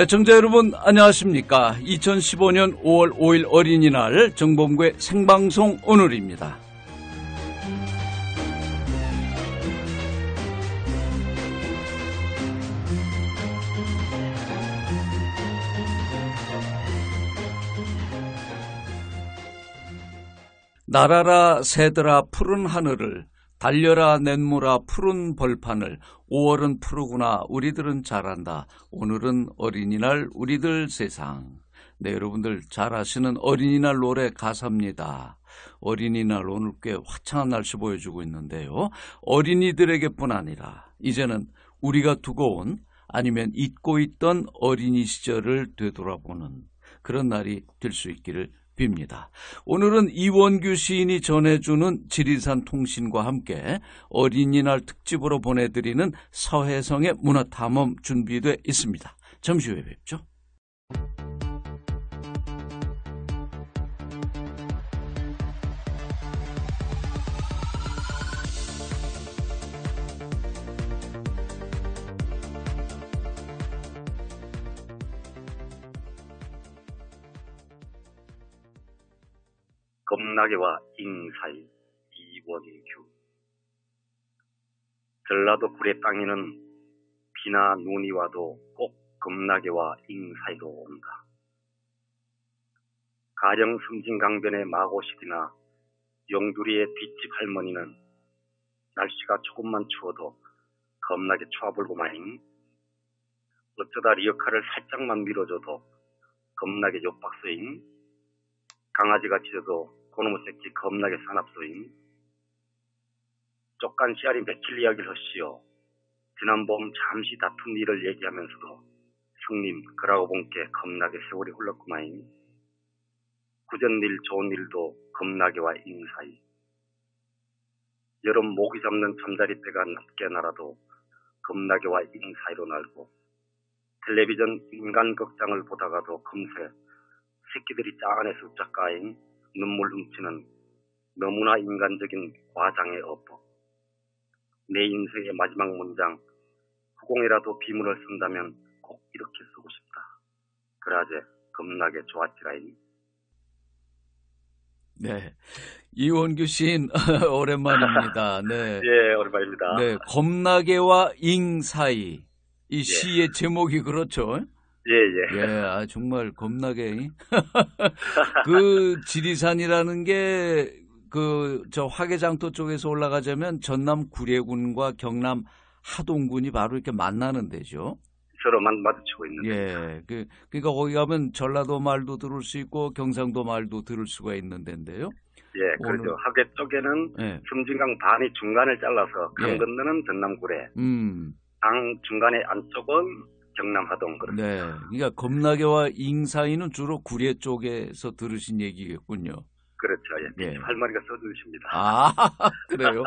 애청자 여러분 안녕하십니까. 2015년 5월 5일 어린이날 정범구의 생방송 오늘입니다. 날아라 새들아 푸른 하늘을, 달려라 냇물아 푸른 벌판을, 5월은 푸르구나 우리들은 잘한다. 오늘은 어린이날 우리들 세상. 네, 여러분들 잘 아시는 어린이날 노래 가사입니다. 어린이날 오늘 꽤 화창한 날씨 보여주고 있는데요. 어린이들에게뿐 아니라 이제는 우리가 두고 온 아니면 잊고 있던 어린이 시절을 되돌아보는 그런 날이 될 수 있기를 빕니다. 오늘은 이원규 시인이 전해주는 지리산 통신과 함께 어린이날 특집으로 보내드리는 서혜성의 문화탐험 준비되어 있습니다. 잠시 후에 뵙죠. 겁나게와 잉사이 이원규. 전라도 구례 땅에는 비나 눈이 와도 꼭 겁나게와 잉사이로 온다. 가령 섬진강변의 마고실이나 영두리의 뒷집 할머니는 날씨가 조금만 추워도 겁나게 추워불고마잉. 어쩌다 리어카를 살짝만 밀어줘도 겁나게 욕박소잉. 강아지가 짖어도 그놈의 새끼 겁나게 사납소잉. 쪽간 씨알이 며칠 이야기를 하시오. 지난 봄 잠시 다툰 일을 얘기하면서도 형님 그러고 본게 겁나게 세월이 흘렀구마잉. 구전 일 좋은 일도 겁나게와 잉사이. 여름 모기 잡는 잠자리 때가 낮게 날아도 겁나게와 잉사이로 날고, 텔레비전 인간 극장을 보다가도 금세 새끼들이 짜 안에서 숫자까잉 눈물 훔치는 너무나 인간적인 과장의 어법. 내 인생의 마지막 문장, 후공이라도 비문을 쓴다면 꼭 이렇게 쓰고 싶다. 그라제 겁나게 좋았지라잉. 네, 이원규 시인 오랜만입니다. 네, 예, 오랜만입니다. 네, 겁나게와 잉 사이. 이 시의 제목이 그렇죠. 예. 아, 정말 겁나게. 그 지리산이라는 게 저 화개장터 쪽에서 올라가자면 전남 구례군과 경남 하동군이 바로 이렇게 만나는 데죠. 서로 마주치고 있는. 예. 그러니까 거기 가면 전라도 말도 들을 수 있고 경상도 말도 들을 수가 있는 데인데요. 예, 그렇죠. 화개 쪽에는 섬진강 반이 중간을 잘라서 강 건너는 전남 구례. 강 중간의 안쪽은 경남 하동. 그렇습니다. 네. 그러니까 겁나게와 잉 사이는 주로 구례 쪽에서 들으신 얘기겠군요. 그렇죠. 예. 할머니가 써주십니다. 아, 그래요?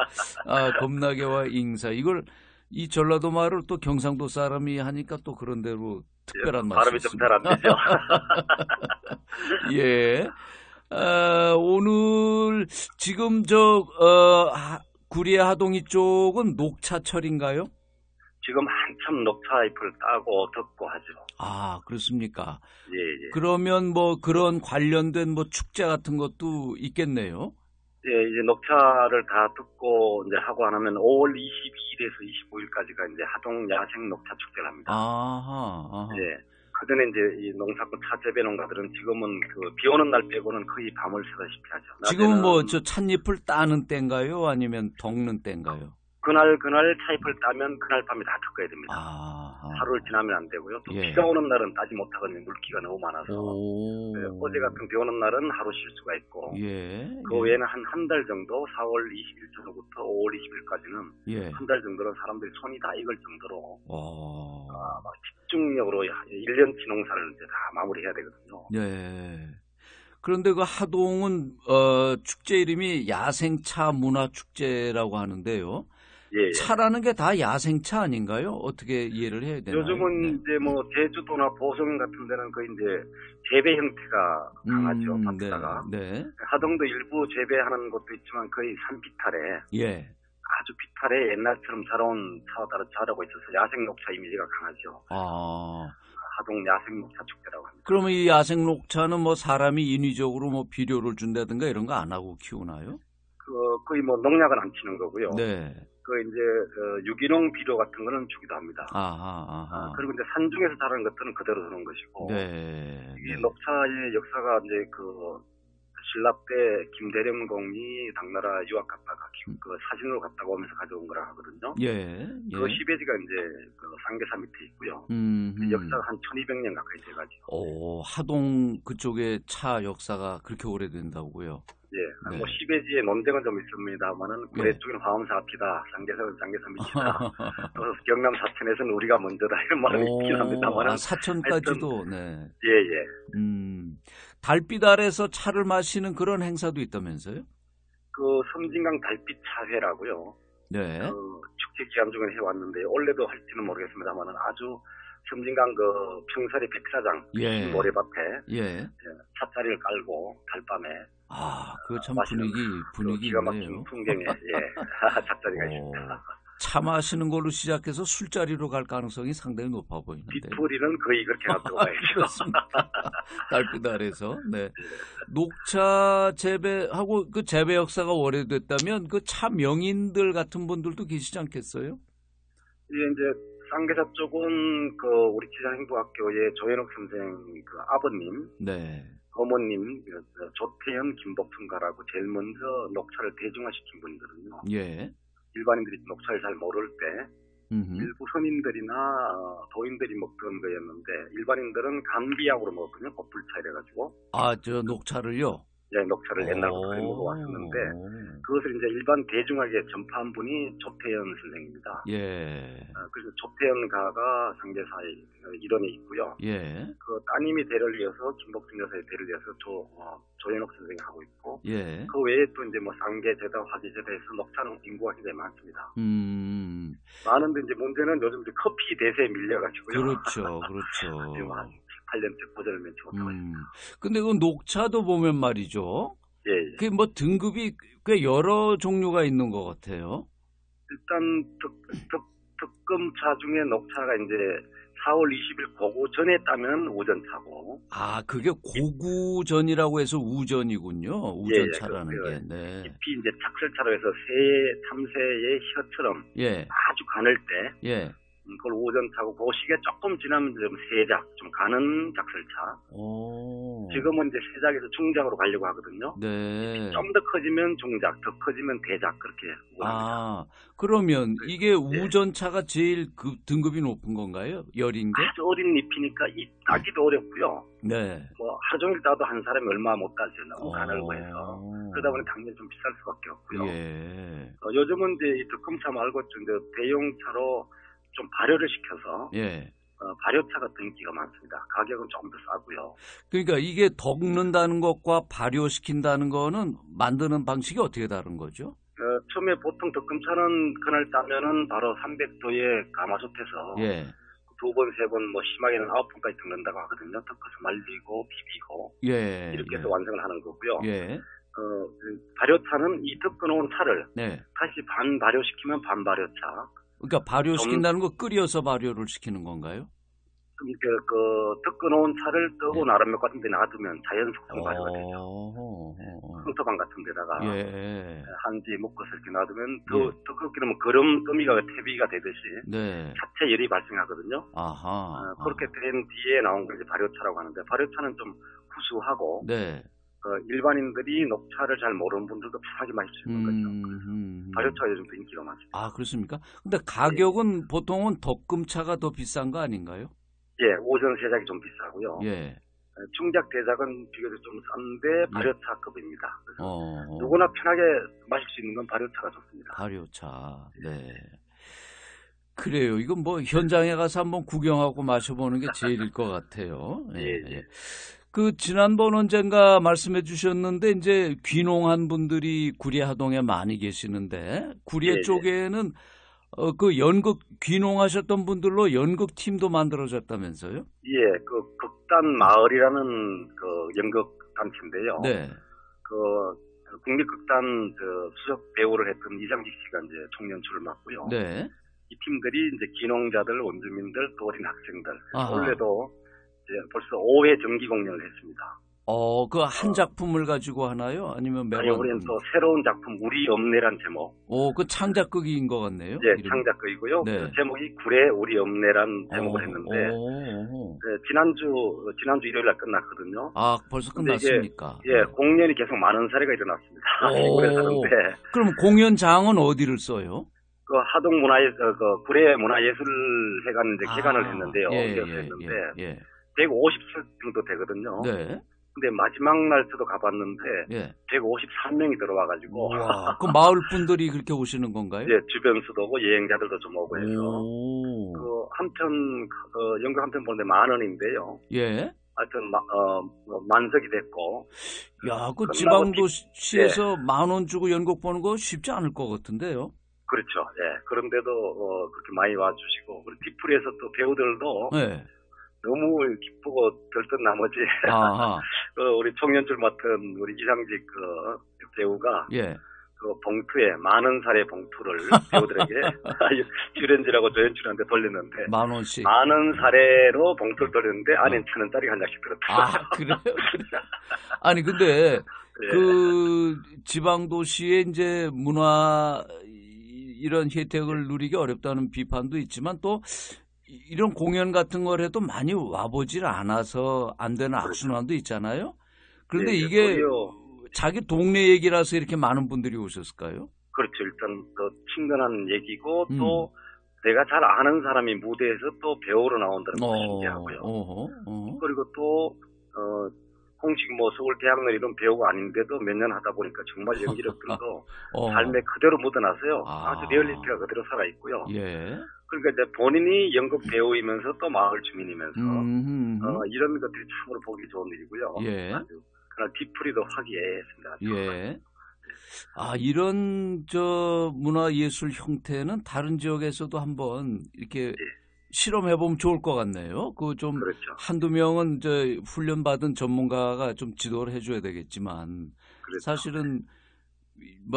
아, 겁나게와 잉 사이. 이걸 이 전라도 말을 또 경상도 사람이 하니까 또 그런 대로 특별한 맛이 발음이 좀 잘 안 되죠. 예. 오늘 지금 구례 하동이 쪽은 녹차철인가요? 지금 한참 녹차잎을 따고 덮고 하죠. 아, 그렇습니까? 예. 그러면 뭐 그런 관련된 뭐 축제 같은 것도 있겠네요. 예, 이제 녹차를 다 듣고 이제 하고 하면 5월 22일에서 25일까지가 이제 하동 야생 녹차 축제를 합니다. 아하. 예. 그전에 이제 이 농사꾼 차 재배 농가들은 지금은 비 오는 날 빼고는 거의 밤을 새다시피 하죠. 지금은 뭐 저 찻잎을 따는 때인가요? 아니면 덮는 때인가요? 그날 차잎을 따면 그날 밤에 다 겪어야 됩니다. 하루를 지나면 안 되고요. 또 비가 오는 날은 따지 못하거든요. 물기가 너무 많아서. 네, 어제 같은 비 오는 날은 하루 쉴 수가 있고. 그 외에는 한 달 정도 4월 20일 전후부터 5월 20일까지는 한 달 정도는 사람들이 손이 다 익을 정도로 막 집중력으로 1년치 농사를 이제 다 마무리해야 되거든요. 네. 그런데 그 하동은 축제 이름이 야생차 문화축제라고 하는데요. 차라는 게 다 야생차 아닌가요? 어떻게 이해를 해야 되나요? 요즘은 이제 뭐 제주도나 보성 같은 데는 그 이제 재배 형태가 강하죠. 밭에다가. 하동도 일부 재배하는 곳도 있지만 거의 산비탈에 아주 비탈에 옛날처럼 자라고 있어서 야생 녹차 이미지가 강하죠. 하동 야생 녹차 축제라고 합니다. 그러면 이 야생 녹차는 뭐 사람이 인위적으로 뭐 비료를 준다든가 이런 거 안 하고 키우나요? 거의 뭐 농약은 안 치는 거고요. 네. 이제 유기농 비료 같은 거는 주기도 합니다. 아하. 그리고 이제 산중에서 자라는 것들은 그대로 두는 것이고. 네. 이 녹차의 역사가 이제 신라 때 김대령 공이 당나라 유학 갔다가 사진으로 갔다가 오면서 가져온 거라 하거든요. 예. 그 시베지가 이제 상계사 밑에 있고요. 역사가 한 1200년 가까이 돼가지고. 하동 그쪽에 차 역사가 그렇게 오래된다고요? 예. 네. 뭐 시베지의 논쟁은 좀 있습니다만은 구례 쪽은 화엄사 앞이다. 상계사는 상계사 밑이다. 또 경남 사천에서는 우리가 먼저다. 이런 말이 있긴 합니다만은. 사천까지도. 네. 예. 달빛 아래서 차를 마시는 그런 행사도 있다면서요? 섬진강 달빛 차회라고요. 네. 축제 기간 중에 해왔는데 올해도 할지는 모르겠습니다만은 아주 섬진강 평사리 백사장 모래밭에 찻자리를 깔고 달밤에 그거 참 분위기 기가 막힌 있네요. 풍경에 찻자리가 있습니다. 차 마시는 걸로 시작해서 술자리로 갈 가능성이 상당히 높아 보이는데. 뒷풀이는 거의 그렇게 가지고 가야죠. 그렇습니까? 달빛 아래서. 네. 녹차 재배하고 그 재배 역사가 오래됐다면 그 차 명인들 같은 분들도 계시지 않겠어요? 예, 이제 상계사 쪽은 우리 기장행보학교의 조현옥 선생 아버님, 네. 어머님 조태현 김복순가라고 제일 먼저 녹차를 대중화시킨 분들은요. 예. 일반인들이 녹차를 잘 모를 때 일부 선인들이나 도인들이 먹던 거였는데 일반인들은 감비약으로 먹었거든요. 곱불차 이래가지고. 저 녹차를요? 예, 녹차를 옛날부터 그렇게 먹어왔었는데 그것을 이제 일반 대중하게 전파한 분이 조태현 선생입니다. 예. 그래서 조태현 가가 상계사의 일원에 있고요. 예. 따님이 대를 이어서 김복순 여사의 대를 이어서 조현옥 선생이 하고 있고. 예. 그 외에 또 이제 상계제다, 화계제다에서 녹차는 인구가 굉장히 많습니다. 많은데 이제 문제는 요즘 이제 커피 대세에 밀려가지고요. 그렇죠. 8년째 고전을 면치 못하고 있습니다. 근데 그 녹차도 보면 말이죠. 예. 그게 뭐 등급이 꽤 여러 종류가 있는 것 같아요. 일단 특금차 중에 녹차가 이제 4월 20일 고구전에 따면 우전차고. 그게 고구전이라고 해서 우전이군요. 우전차라는 게. 네. 잎이 이제 착설차로 해서 참새의 혀처럼 아주 가늘 때. 예. 그걸 우전차고 그 시기가 조금 지나면 좀 세작, 좀 가는 작설차. 지금은 이제 세작에서 중작으로 가려고 하거든요. 네. 좀 더 커지면 중작, 더 커지면 대작 그렇게 구분합니다. 그러면 이게 우전차가 제일 등급이 높은 건가요? 여린 게? 아주 어린 잎이니까 따기도 어렵고요. 네. 하루 종일 따도 한 사람이 얼마 못 따죠. 너무 가늘고 해서. 그러다 보니 당연히 좀 비쌀 수밖에 없고요. 예. 요즘은 이제 이 득금차 말고 좀 대용차로 좀 발효를 시켜서 발효차 같은 인기가 많습니다. 가격은 조금 더 싸고요. 그러니까 이게 덕는다는 것과 발효시킨다는 거는 만드는 방식이 어떻게 다른 거죠? 처음에 보통 덕금차는 그날 따면은 바로 300도의 가마솥에서 2번, 3번, 심하게는 9번까지 덕는다고 하거든요. 덕어서 말리고 비비고 이렇게 해서 완성을 하는 거고요. 발효차는 이 덕어놓은 차를 다시 반발효시키면 반발효차. 그러니까 발효시킨다는 거 끓여서 발효를 시키는 건가요? 덕어놓은 차를 뜨고 나름몇 같은 데 놔두면 자연 숙성 발효가 되죠. 황토방 같은 데다가 한지 묶어서 이렇게 놔두면 더 끓이면 거름더미가 태비가 되듯이 자체 열이 발생하거든요. 그렇게 된 뒤에 나온 게 이제 발효차라고 하는데 발효차는 좀 구수하고 일반인들이 녹차를 잘 모르는 분들도 편하게 마실 수 있는 거죠. 발효차가 요즘 더 인기가 많습니다. 그렇습니까? 근데 가격은 보통은 덕금차가 더 비싼 거 아닌가요? 예, 오전 세작이 좀 비싸고요. 중작 대작은 비교적 좀 싼데 발효차급입니다. 그래서 누구나 편하게 마실 수 있는 건 발효차가 좋습니다. 발효차, 그래요. 이건 뭐 현장에 가서 한번 구경하고 마셔보는 게 제일일 것 같아요. 지난번 언젠가 말씀해 주셨는데, 이제 귀농한 분들이 구례 하동에 많이 계시는데, 구례 쪽에는 연극 귀농하셨던 분들로 연극팀도 만들어졌다면서요? 극단 마을이라는 연극 단체인데요. 국립극단 수석 배우를 했던 이장직 씨가 이제 총연출을 맡고요. 이 팀들이 이제 귀농자들, 원주민들, 또 어린 학생들. 올해도 벌써 5회 정기 공연을 했습니다. 그 한 작품을 가지고 하나요? 아니면 매번? 아니, 우리는 또 새로운 작품 우리 읍내란 제목. 그 창작극인 것 같네요. 네, 창작극이고요. 네. 그 제목이 구례 우리 읍내란 제목을 했는데 네, 지난주 일요일 날 끝났거든요. 아, 벌써 끝났습니까? 공연이 계속 많은 사례가 일어났습니다. 시골에 사는데. 그럼 공연장은 어디를 써요? 그 하동 구례 문화예술회관 이제 개관을 했는데요. 했는데 150석 정도 되거든요. 네. 근데 마지막 날 저도 가봤는데 153명이 들어와가지고. 그 마을 분들이 그렇게 오시는 건가요? 네, 주변 수도고 여행자들도 좀 오고 해서 그 한편 연극 한 편 보는데 10,000원인데요. 예. 하여튼 만석이 됐고. 야, 그 지방도시에서 10,000원 주고 연극 보는 거 쉽지 않을 것 같은데요. 그렇죠. 예. 그런데도 그렇게 많이 와주시고 그리고 뒤풀이에서 또 배우들도. 네. 너무 기쁘고 들뜬 나머지 우리 총연출 맡은 우리 이상직 배우가 그 봉투에 10,000살의 봉투를 배우들에게 출연지라고 조연출한테 돌렸는데 10,000원씩 10,000살에로 봉투를 돌렸는데 안에 1,000원짜리 한 장씩 들었더라고요. 그래요? 아니 근데 그 지방도시의 이제 문화 이런 혜택을 누리기 어렵다는 비판도 있지만 또 이런 공연 같은 걸 해도 많이 와보질 않아서 안 되는 악순환도 있잖아요. 그런데 이게 자기 동네 얘기라서 이렇게 많은 분들이 오셨을까요? 그렇죠. 일단 더 친근한 얘기고 또 내가 잘 아는 사람이 무대에서 또 배우로 나온다는 것도 신기하고요. 그리고 또 공식 서울 대학로 이런 배우가 아닌데도 몇 년 하다 보니까 정말 연기력들도 삶에 그대로 묻어나서요. 아주 리얼리티가 그대로 살아있고요. 그러니까 이제 본인이 연극 배우이면서 또 마을 주민이면서 이런 것들이 참으로 보기 좋은 일이고요. 아주 그러나 뒤풀이도 화기애애했습니다. 이런 문화예술 형태는 다른 지역에서도 한번 이렇게 실험해보면 좋을 것 같네요. 그렇죠. 한두 명은 훈련받은 전문가가 좀 지도를 해줘야 되겠지만 사실은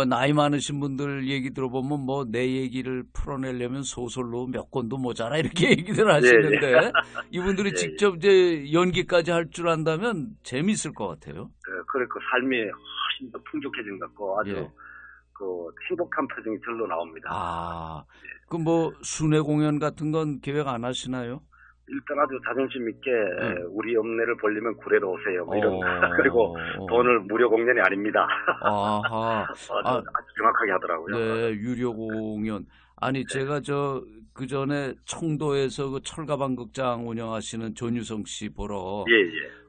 나이 많으신 분들 얘기 들어보면 내 얘기를 풀어내려면 소설로 몇 권도 모자라 이렇게 얘기들 하시는데 이분들이 직접 이제 연기까지 할 줄 안다면 재미있을 것 같아요. 그리고 삶이 훨씬 더 풍족해진 것 같고 아주 행복한 표정이 절로 나옵니다. 그럼 순회 공연 같은 건 계획 안 하시나요? 일단 아주 자존심 있게 우리 읍내를 보려면 구례로 오세요. 이런 그리고 돈을 무료 공연이 아닙니다. 아주 정확하게 하더라고요. 네, 유료 공연. 아니 제가 그 전에 청도에서 그 철가방극장 운영하시는 전유성 씨 보러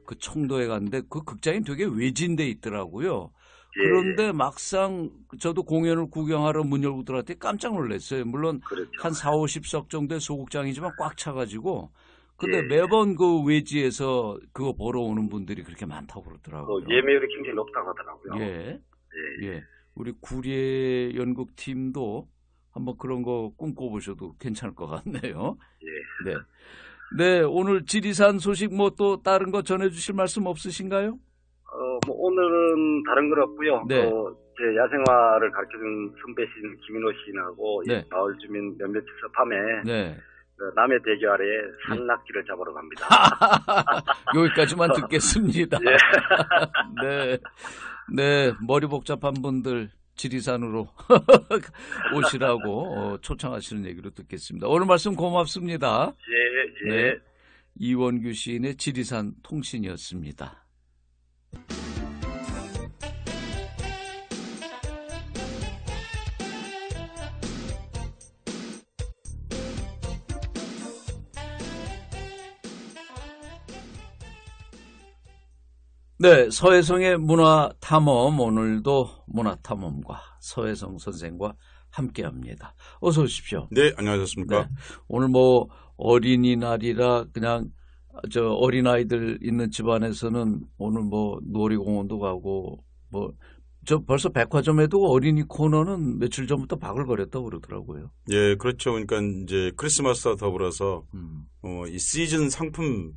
그 청도에 갔는데 그 극장이 되게 외진데 있더라고요. 그런데 막상 저도 공연을 구경하러 문 열고 들어갔더니 깜짝 놀랐어요. 물론 한 40-50석 정도의 소극장이지만 꽉 차가지고. 근데 매번 그 외지에서 그거 보러 오는 분들이 그렇게 많다고 그러더라고요. 예매율이 굉장히 높다고 하더라고요. 우리 구례 연극팀도 한번 그런 거 꿈꿔보셔도 괜찮을 것 같네요. 네, 오늘 지리산 소식 또 다른 거 전해주실 말씀 없으신가요? 오늘은 다른 건 없고요. 제 야생화를 가르쳐준 선배신 김인호 시인하고 마을 주민 몇몇이서 밤에 남해 대교 아래에 산낙지를 잡으러 갑니다. 여기까지만 듣겠습니다. 네, 머리 복잡한 분들 지리산으로 오시라고 초청하시는 얘기로 듣겠습니다. 오늘 말씀 고맙습니다. 네, 이원규 시인의 지리산 통신이었습니다. 네, 서혜성의 문화탐험, 오늘도 문화탐험가 서혜성 선생과 함께합니다. 어서 오십시오. 네, 안녕하셨습니까? 네, 오늘 어린이날이라 그냥 어린아이들 있는 집안에서는 오늘 놀이공원도 가고 저 벌써 백화점에도 어린이 코너는 며칠 전부터 바글거렸다고 그러더라고요. 예, 그렇죠. 그러니까 이제 크리스마스와 더불어서 이 시즌 상품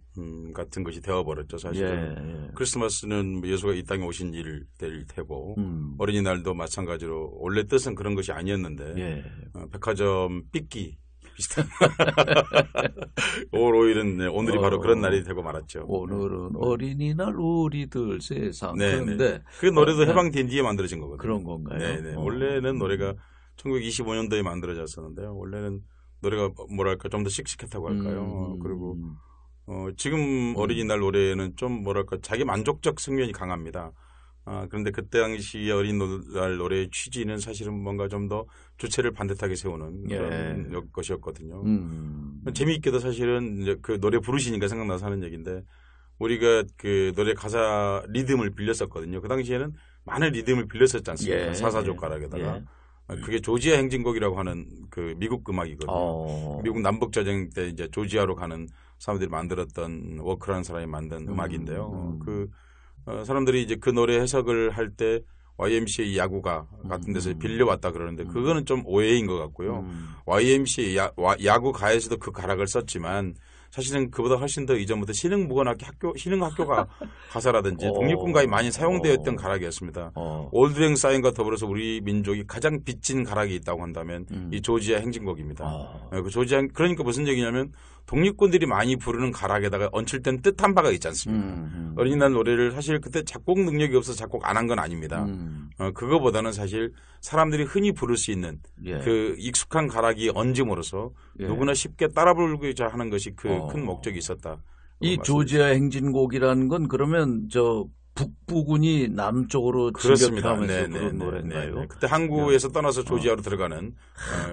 같은 것이 되어버렸죠. 사실은 크리스마스는 예수가 이 땅에 오신 일 될 테고 어린이날도 마찬가지로 원래 뜻은 그런 것이 아니었는데 백화점 삐끼 비슷한 5월 5일은 네, 오늘이 바로 그런 날이 되고 말았죠. 오늘은 어린이날 우리들 세상. 네네. 그런데 그 노래도 해방 된 뒤에 만들어진 거거든요. 그런 건가요? 네네. 원래는 노래가 1925년도에 만들어졌었는데요. 원래는 노래가 뭐랄까 좀 더 씩씩했다고 할까요? 그리고 지금 어린이날 노래는 좀 뭐랄까 자기 만족적 측면이 강합니다. 그런데 그때 당시 어린이날 노래의 취지는 사실은 뭔가 좀 더 주체를 반듯하게 세우는 그런 것이었거든요. 재미있게도 사실은 이제 그 노래 부르시니까 생각나서 하는 얘기인데 우리가 그 노래 가사 리듬을 빌렸었거든요. 그 당시에는 많은 리듬을 빌렸었지 않습니까? 사사조가락에다가. 그게 조지아 행진곡이라고 하는 그 미국 음악이거든요. 미국 남북전쟁 때 이제 조지아로 가는 사람들이 만들었던 워크라는 사람이 만든 음악인데요. 그 사람들이 이제 그 노래 해석을 할 때 YMCA 야구가 같은 데서 빌려왔다 그러는데 그거는 좀 오해인 것 같고요. YMCA 야구가에서도 그 가락을 썼지만 사실은 그보다 훨씬 더 이전부터 신흥학교가 가사라든지 독립군가에 많이 사용되었던 가락이었습니다. 올드랭 사인과 더불어서 우리 민족이 가장 빚진 가락이 있다고 한다면 이 조지아 행진곡입니다. 그 조지아 그러니까 무슨 얘기냐면 독립군들이 많이 부르는 가락에다가 얹힐 땐 뜻한 바가 있지 않습니까? 어린이날 노래를 사실 그때 작곡 능력이 없어서 작곡 안 한 건 아닙니다. 그거보다는 사실 사람들이 흔히 부를 수 있는 그 익숙한 가락이 얹음으로써 누구나 쉽게 따라 부르고자 하는 것이 그 큰 목적이 있었다. 이 조지아 행진곡이라는 건 그러면 저 북부군이 남쪽으로 진격하면서 그런 노래인가요? 그때 항구에서 떠나서 조지아로 들어가는.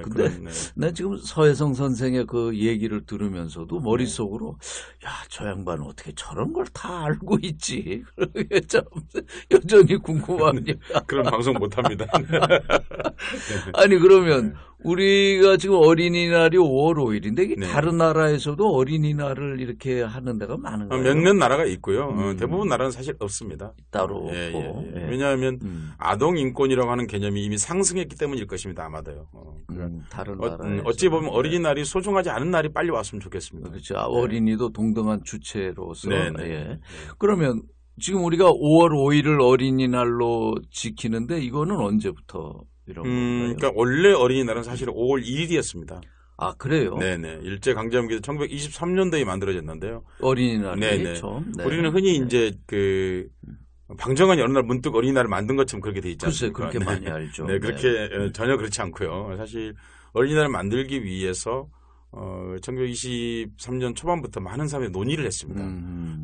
근데 나 지금 서혜성 선생의 그 얘기를 들으면서도 머릿속으로 야, 저 양반은 어떻게 저런 걸 다 알고 있지? 그게 참 여전히 궁금합니다. 그런 방송 못합니다. 아니 그러면 우리가 지금 어린이날이 5월 5일인데 다른 나라에서도 어린이날을 이렇게 하는 데가 많은가요? 몇몇 나라가 있고요. 대부분 나라는 사실 없습니다. 따로 없고. 왜냐하면 아동 인권이라고 하는 개념이 이미 상승했기 때문일 것입니다. 아마도요. 다른 나라 어찌 보면 어린이날이 소중하지 않은 날이 빨리 왔으면 좋겠습니다. 그렇죠. 어린이도 동등한 주체로서. 그러면 지금 우리가 5월 5일을 어린이날로 지키는데 이거는 언제부터 이런 건가요? 그러니까 원래 어린이날은 사실 5월 1일이었습니다. 아, 그래요? 네네. 일제강점기에서 1923년도에 만들어졌는데요. 어린이날이 처음? 우리는 흔히 이제 그 방정환이 어느 날 문득 어린이날을 만든 것처럼 그렇게 돼 있지 않습니까? 글쎄, 그렇게 많이 알죠. 그렇게 전혀 그렇지 않고요. 사실 어린이날을 만들기 위해서 1923년 초반부터 많은 사람이 논의를 했습니다.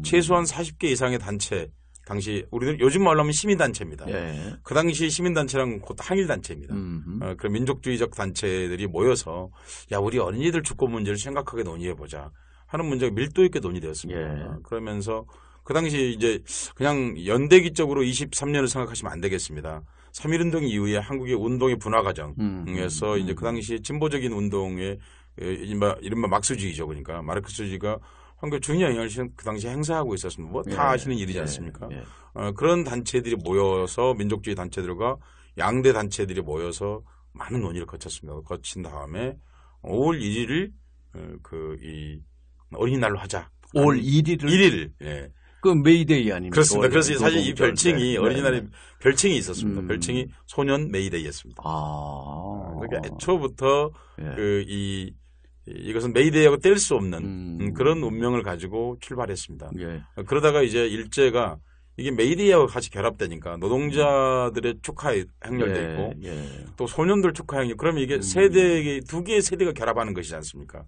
최소한 40개 이상의 단체, 당시 우리들 요즘 말로 하면 시민단체입니다. 그 당시 시민단체랑 곧 항일단체입니다. 그 민족주의적 단체들이 모여서 야 우리 어린이들 축구 문제를 심각하게 논의해보자 하는 문제가 밀도 있게 논의되었습니다. 그러면서 그 당시 이제 그냥 연대기적으로 23년을 생각하시면 안 되겠습니다. 3.1운동 이후에 한국의 운동의 분화 과정에서 이제 그 당시 진보적인 운동의 이른바 막스주의죠. 그러니까 마르크스주의가 한국 중요한 영향을 그 당시에 행사하고 있었습니다. 뭐 다 아시는 일이지 않습니까? 그런 단체들이 모여서 민족주의 단체들과 양대 단체들이 모여서 많은 논의를 거친 다음에 5월 1일을 이 어린이날로 하자. 5월 1일을? 1일. 그 메이데이 아닙니까? 그렇습니다. 그래서 사실 이 별칭이 어린이날에 별칭이 있었습니다. 별칭이 소년 메이데이였습니다. 그러니까 애초부터 이것은 메이데이하고 뗄 수 없는 그런 운명을 가지고 출발했습니다. 그러다가 이제 일제가 이게 메이데이하고 같이 결합되니까 노동자들의 축하에 행렬돼 있고 또 소년들 축하 행렬 그러면 이게 두 개의 세대가 결합하는 것이지 않습니까?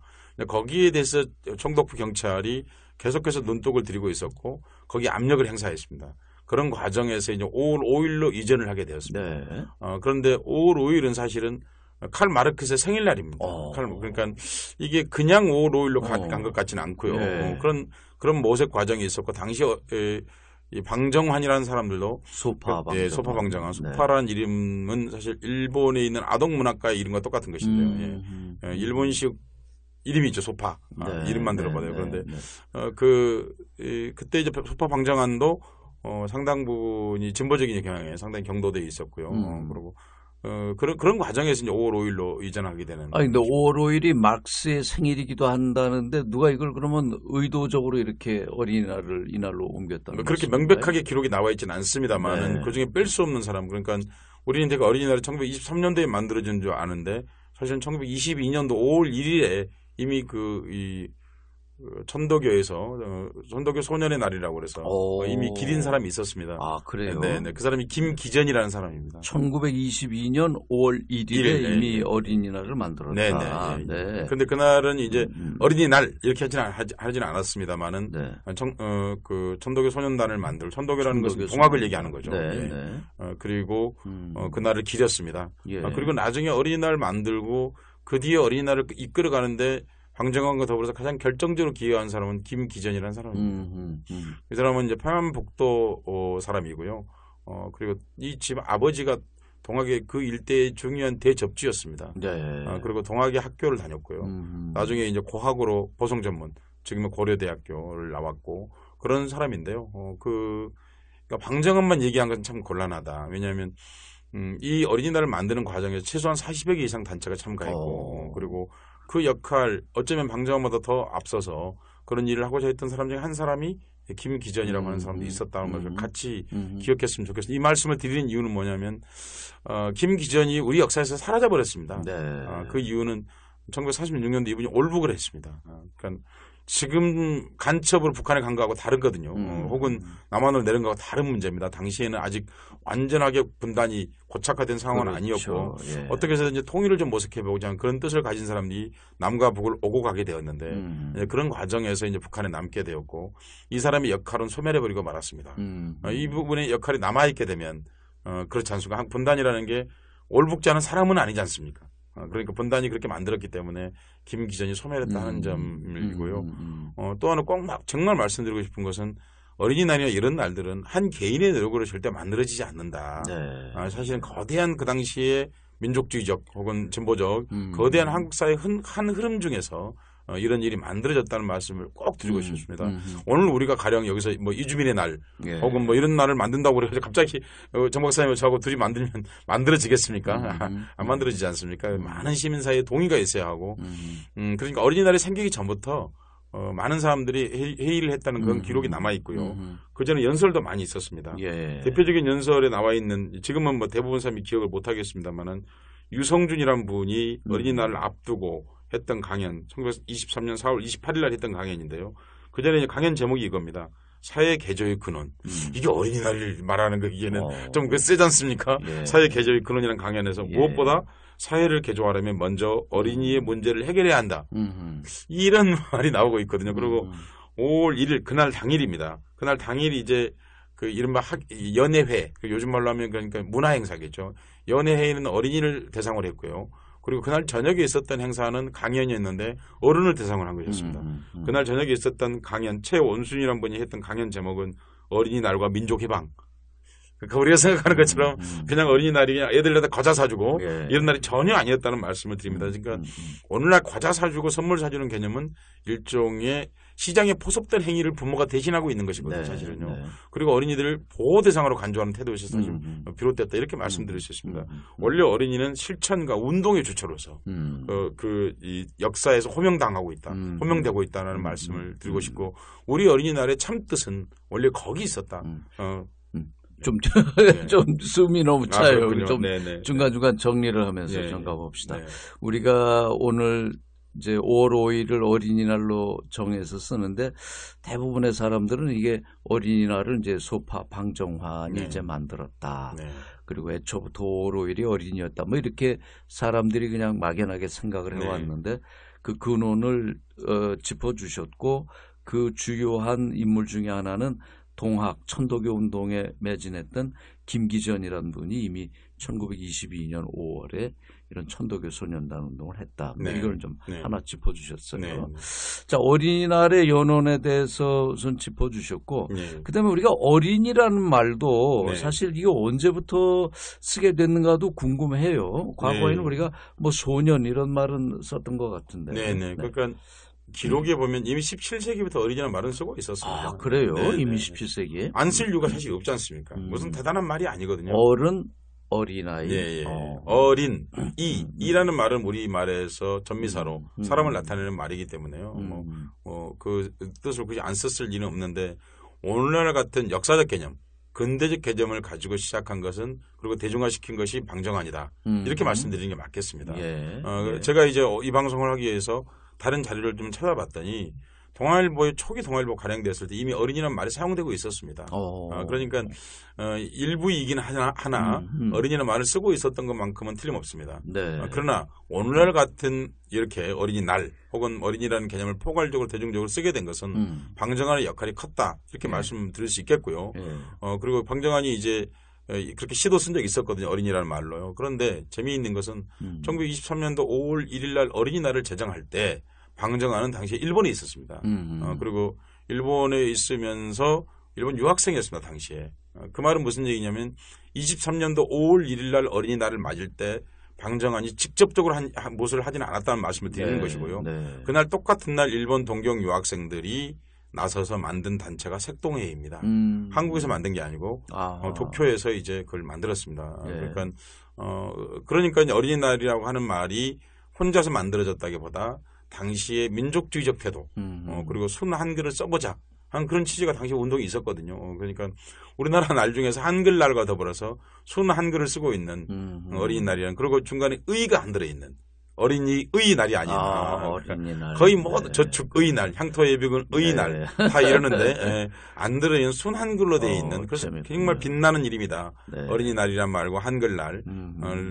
거기에 대해서 총독부 경찰이 계속해서 눈독을 들이고 있었고 거기에 압력을 행사했습니다. 그런 과정에서 이제 5월 5일로 이전을 하게 되었습니다. 그런데 5월 5일은 사실은 칼 마르크스의 생일날입니다. 그러니까 이게 그냥 5월 5일로 간 것 같지는 않고요. 그런 모색 과정이 있었고 당시 이 방정환이라는 사람들도 소파 방정환. 소파라는 이름은 사실 일본에 있는 아동 문학가의 이름과 똑같은 것인데요. 일본식 이름이 있죠. 소파. 이름만 들어봐요. 그런데 그때 이제 소파 방정환도 상당 부분이 진보적인 경향에 상당히 경도되어 있었고요. 그리고 그런 과정에서 이제 5월 5일로 이전하게 되는. 근데 5월 5일이 마르크스의 생일이기도 한다는데 누가 이걸 그러면 의도적으로 이렇게 어린이날을 이날로 옮겼다는 그렇게 명백하게 기록이 나와 있지는 않습니다만 그중에 뺄 수 없는 사람 그러니까 우리는 제가 어린이날이 1923년도에 만들어진 줄 아는데 사실은 1922년도 5월 1일에 이미 천도교에서 천도교 소년의 날이라고 그래서 이미 기린 사람이 있었습니다. 아, 그래요? 네. 그 사람이 김기전이라는 사람입니다. 1922년 5월 1일에 이미 어린이날을 만들었다. 네네. 네. 그런데 그날은 이제 어린이날 이렇게 하지는 않았습니다만은 네. 그 천도교 소년단을 천도교라는 것은 동학을 얘기하는 거죠. 네. 네. 그리고 그날을 기렸습니다. 예. 그리고 나중에 어린이날 만들고 그 뒤에 어린이날을 이끌어가는데 방정환과 더불어서 가장 결정적으로 기여한 사람은 김기전이라는 사람입니다. 이 사람은 이제 평안북도 사람이고요. 그리고 이 집 아버지가 동학의 그 일대의 중요한 대접지였습니다. 네. 그리고 동학의 학교를 다녔고요. 나중에 이제 고학으로 보성 전문, 지금은 고려대학교를 나왔고 그런 사람인데요. 그러니까 방정환만 얘기한 건 참 곤란하다. 왜냐하면 이 어린이날을 만드는 과정에서 최소한 40여 개 이상 단체가 참가했고 그리고 그 역할 어쩌면 방정환보다 더 앞서서 그런 일을 하고자 했던 사람 중에 한 사람이 김기전이라고 하는 사람도 있었다는 것을 같이 기억했으면 좋겠습니다. 이 말씀을 드리는 이유는 뭐냐면 김기전이 우리 역사에서 사라져 버렸습니다. 네. 그 이유는 1946년도 이분이 올북을 했습니다. 그러니까 지금 간첩으로 북한에 간 거하고 다르거든요. 혹은 남한으로 내린 거하고 다른 문제입니다. 당시에는 아직 완전하게 분단이 고착화된 상황은 그렇죠. 아니었고 예. 어떻게 해서든지 통일을 좀 모색해보자 그런 뜻을 가진 사람들이 남과 북을 오고 가게 되었는데 그런 과정에서 이제 북한에 남게 되었고 이 사람의 역할은 소멸해버리고 말았습니다. 이 부분의 역할이 남아있게 되면 그렇지 않습니까? 분단이라는 게 올북자는 사람은 아니지 않습니까? 그러니까 분단이 그렇게 만들었기 때문에 김기전이 소멸했다는 점이고요. 또 하나 꼭 정말 말씀드리고 싶은 것은 어린이날이나 이런 날들은 한 개인의 노력으로 절대 만들어지지 않는다. 네. 사실은 거대한 그 당시에 민족주의적 혹은 진보적 거대한 한국 사회의 한 흐름 중에서 이런 일이 만들어졌다는 말씀을 꼭 드리고 싶습니다. 오늘 우리가 가령 여기서 뭐 이주민의 날 예. 혹은 뭐 이런 날을 만든다고 그래서 갑자기 정 박사님 저하고 둘이 만들면 만들어지겠습니까? 안 만들어지지 않습니까? 많은 시민사회에 동의가 있어야 하고 그러니까 어린이날이 생기기 전부터 많은 사람들이 회의를 했다는 그런 기록이 남아 있고요. 그전에 연설도 많이 있었습니다. 예. 대표적인 연설에 나와 있는 지금은 뭐 대부분 사람이 기억을 못 하겠습니다만은 유성준이라는 분이 어린이날을 앞두고 했던 강연 1923년 4월 28일 날 했던 강연인데요. 그전에 이제 강연 제목이 이겁니다. 사회 개조의 근원. 이게 어린이날을 말하는 거 이게는 좀 세지 않습니까? 예. 사회 개조의 근원이라는 강연에서 무엇보다 사회를 개조하려면 먼저 어린이의 문제를 해결해야 한다. 이런 말이 나오고 있거든요. 그리고 5월 1일 그날 당일입니다. 그날 당일이 이제 그 이른바 연애회, 요즘 말로 하면 그러니까 문화행사겠죠. 연애회는 어린이를 대상으로 했고요. 그리고 그날 저녁에 있었던 행사는 강연이었는데 어른을 대상으로 한 것이었습니다. 그날 저녁에 있었던 강연, 최원순이라는 분이 했던 강연 제목은 어린이날과 민족해방. 그러니까 우리가 생각하는 것처럼 그냥 어린이날이 그냥 애들한테 과자 사주고 이런 날이 전혀 아니었다는 말씀을 드립니다. 그러니까 오늘날 과자 사주고 선물 사주는 개념은 일종의 시장에 포섭된 행위를 부모가 대신하고 있는 것이거든요. 사실은요. 네. 그리고 어린이들을 보호 대상으로 간주하는 태도에서 사실 비롯됐다 이렇게 말씀드릴 수 있습니다. 원래 어린이는 실천과 운동의 주체로서 이 역사에서 호명당하고 있다. 호명되고 있다는 말씀을 드리고 싶고 우리 어린이날의 참뜻은 원래 거기 있었다. 좀 숨이 너무 차요. 우리 좀 네네. 중간중간 정리를 하면서 좀 가봅시다. 우리가 오늘 이제 5월 5일을 어린이날로 정해서 쓰는데 대부분의 사람들은 이게 어린이날을 이제 소파 방정환이 이제 만들었다. 그리고 애초부터 5월 5일이 어린이였다. 뭐 이렇게 사람들이 그냥 막연하게 생각을 해왔는데 그 근원을 짚어주셨고 그 주요한 인물 중에 하나는 동학 천도교 운동에 매진했던 김기전이라는 분이 이미 1922년 5월에 이런 천도교 소년단 운동을 했다. 이걸 좀 하나 짚어주셨어요. 자, 어린이날의 연원에 대해서 우선 짚어주셨고 그다음에 우리가 어린이라는 말도 사실 이게 언제부터 쓰게 됐는가도 궁금해요. 과거에는 우리가 뭐 소년 이런 말은 썼던 것 같은데. 그러니까 기록에 보면 이미 17세기부터 어린이라는 말은 쓰고 있었습니다. 아, 그래요? 이미 17세기에? 안 쓸 이유가 사실 없지 않습니까? 무슨 대단한 말이 아니거든요. 어른, 어린아이. 어린, 이라는 말은 우리 말에서 전미사로 사람을 나타내는 말이기 때문에요. 그 뜻을 굳이 안 썼을 리는 없는데 오늘날 같은 역사적 개념, 근대적 개념을 가지고 시작한 것은 그리고 대중화시킨 것이 방정환이다. 이렇게 말씀드리는 게 맞겠습니다. 예. 예. 제가 이제 이 방송을 하기 위해서 다른 자료를 좀 찾아봤더니 동아일보의 초기 동아일보 발행됐을 때 이미 어린이라는 말이 사용되고 있었습니다. 그러니까 일부이긴 하나 어린이라는 말을 쓰고 있었던 것만큼은 틀림없습니다. 네. 그러나 오늘날 같은 이렇게 어린이날 혹은 어린이라는 개념을 포괄적으로 대중적으로 쓰게 된 것은 방정환의 역할이 컸다 이렇게 말씀드릴 수 있겠고요. 그리고 방정환이 이제 그렇게 시도 쓴 적이 있었거든요. 어린이라는 말로요. 그런데 재미있는 것은 1923년도 5월 1일 날 어린이날을 제정할 때 방정환은 당시에 일본에 있었습니다. 그리고 일본에 있으면서 일본 유학생이었습니다. 당시에. 그 말은 무슨 얘기냐면 23년도 5월 1일 날 어린이날을 맞을 때 방정환이 직접적으로 무엇을 하지는 않았다는 말씀을 드리는 것이고요. 네. 그날 똑같은 날 일본 동경 유학생들이 나서서 만든 단체가 색동회의입니다. 한국에서 만든 게 아니고 도쿄에서 이제 그걸 만들었습니다. 네. 그러니까 어린이날이라고 하는 말이 혼자서 만들어졌다기보다 당시에 민족주의적 태도 그리고 순 한글을 써보자 한 그런 취지가 당시 운동이 있었거든요. 그러니까 우리나라 날 중에서 한글날과 더불어서 순 한글을 쓰고 있는 어린이날이라는 그리고 중간에 의가 안 들어있는 어린이의 날이 아니라 어린이날. 거의 모두 저축의 날, 향토예비군 의 날 다 이러는데 안 들어있는 순 한글로 되어 있는 그래서 정말 빛나는 이름이다. 네. 어린이날이란 말과 한글날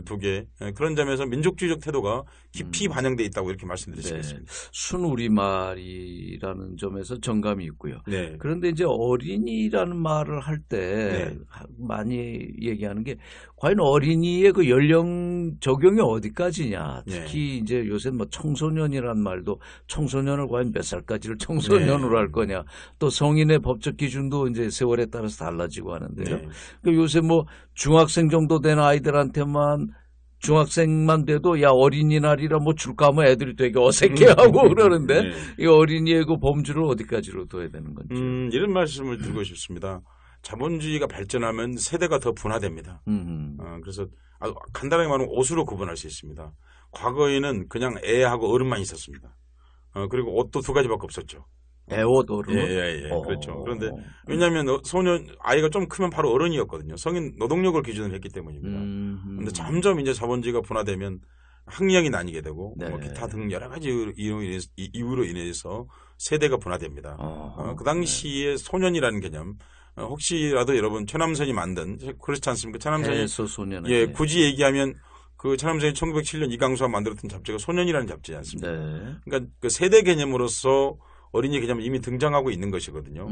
두 개 그런 점에서 민족주의적 태도가 깊이 반영되어 있다고 이렇게 말씀드릴 수 있겠습니다. 순 우리말이라는 점에서 정감이 있고요. 네. 그런데 이제 어린이라는 말을 할 때 많이 얘기하는 게 과연 어린이의 그 연령 적용이 어디까지냐. 특히 이제 요새 뭐 청소년이란 말도 청소년을 과연 몇 살까지를 청소년으로 할 거냐. 또 성인의 법적 기준도 이제 세월에 따라서 달라지고 하는데요. 그러니까 요새 뭐 중학생 정도 된 아이들한테만 중학생만 돼도 야 어린이날이라 뭐 줄까 하면 애들이 되게 어색해하고 그러는데 이 어린이의 그 범주를 어디까지로 둬야 되는 건지. 이런 말씀을 드리고 싶습니다. 자본주의가 발전하면 세대가 더 분화됩니다. 그래서 간단하게 말하면 옷으로 구분할 수 있습니다. 과거에는 그냥 애하고 어른만 있었습니다. 그리고 옷도 두 가지밖에 없었죠. 애옷 어른. 예. 그렇죠. 그런데 왜냐하면 아이가 좀 크면 바로 어른이었거든요. 성인 노동력을 기준으로 했기 때문입니다. 그런데 점점 이제 자본주의가 분화되면 학력이 나뉘게 되고 뭐 기타 등 여러 가지 이유로 인해서 세대가 분화됩니다. 그 당시에 소년이라는 개념 혹시라도 여러분 최남선이 만든 그렇지 않습니까? 최남선이 소년. 굳이 얘기하면 그 최남선이 1907년 이강수가 만들었던 잡지가 소년이라는 잡지지 않습니까? 그러니까 그 세대 개념으로서 어린이 개념은 이미 등장하고 있는 것이거든요.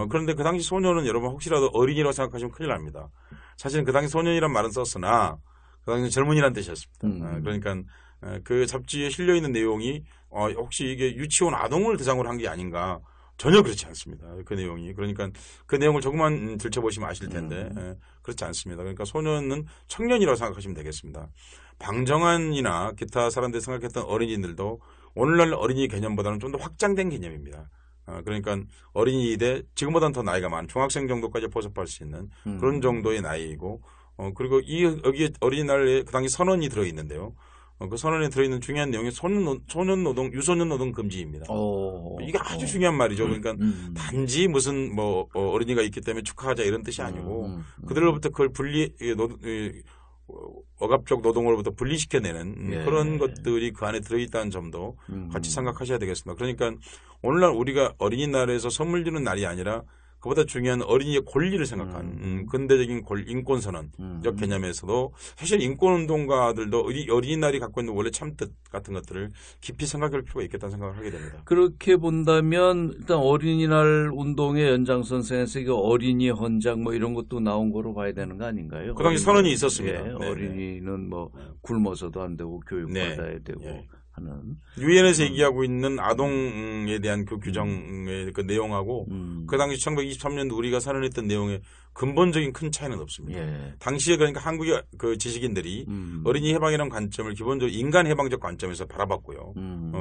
그런데 그 당시 소년은 여러분 혹시라도 어린이라고 생각하시면 큰일 납니다. 사실은 그 당시 소년이란 말은 썼으나 그 당시 젊은이란 뜻이었습니다. 그러니까 그 잡지에 실려 있는 내용이 혹시 이게 유치원 아동을 대상으로 한 게 아닌가 전혀 그렇지 않습니다. 그 내용이. 그러니까 그 내용을 조금만 들춰보시면 아실 텐데 그렇지 않습니다. 그러니까 소년은 청년이라고 생각하시면 되겠습니다. 방정환이나 기타 사람들이 생각했던 어린이들도 오늘날 어린이 개념보다는 좀 더 확장된 개념입니다. 그러니까 어린이 대 지금보다는 더 나이가 많은 중학생 정도까지 포섭할 수 있는 그런 정도의 나이이고 그리고 여기에 어린이날에 그 당시 선언이 들어있는데요. 그 선언에 들어있는 중요한 내용이 소년 노동, 유소년 노동 금지입니다. 이게 아주 중요한 말이죠. 그러니까 단지 무슨 어린이가 있기 때문에 축하하자 이런 뜻이 아니고 그들로부터 그걸 억압적 노동으로부터 분리시켜내는 그런 것들이 그 안에 들어있다는 점도 같이 생각하셔야 되겠습니다. 그러니까 오늘날 우리가 어린이날에서 선물 주는 날이 아니라 그보다 중요한 어린이의 권리를 생각한 근대적인 인권선언적 개념에서도 사실 인권운동가들도 어린이날이 갖고 있는 원래 참뜻 같은 것들을 깊이 생각할 필요가 있겠다는 생각을 하게 됩니다. 그렇게 본다면 일단 어린이날 운동의 연장선상에서 어린이 헌장 뭐 이런 것도 나온 거로 봐야 되는 거 아닌가요? 그 당시 선언이 있었습니다. 어린이는 뭐 굶어서도 안 되고 교육받아야 되고. 유엔에서 얘기하고 있는 아동에 대한 그 규정의 그 내용하고 그 당시 1923년도 우리가 선언했던 내용의 근본적인 큰 차이는 없습니다. 당시에 그러니까 한국의 그 지식인들이 어린이 해방이라는 관점을 기본적으로 인간 해방적 관점에서 바라봤고요.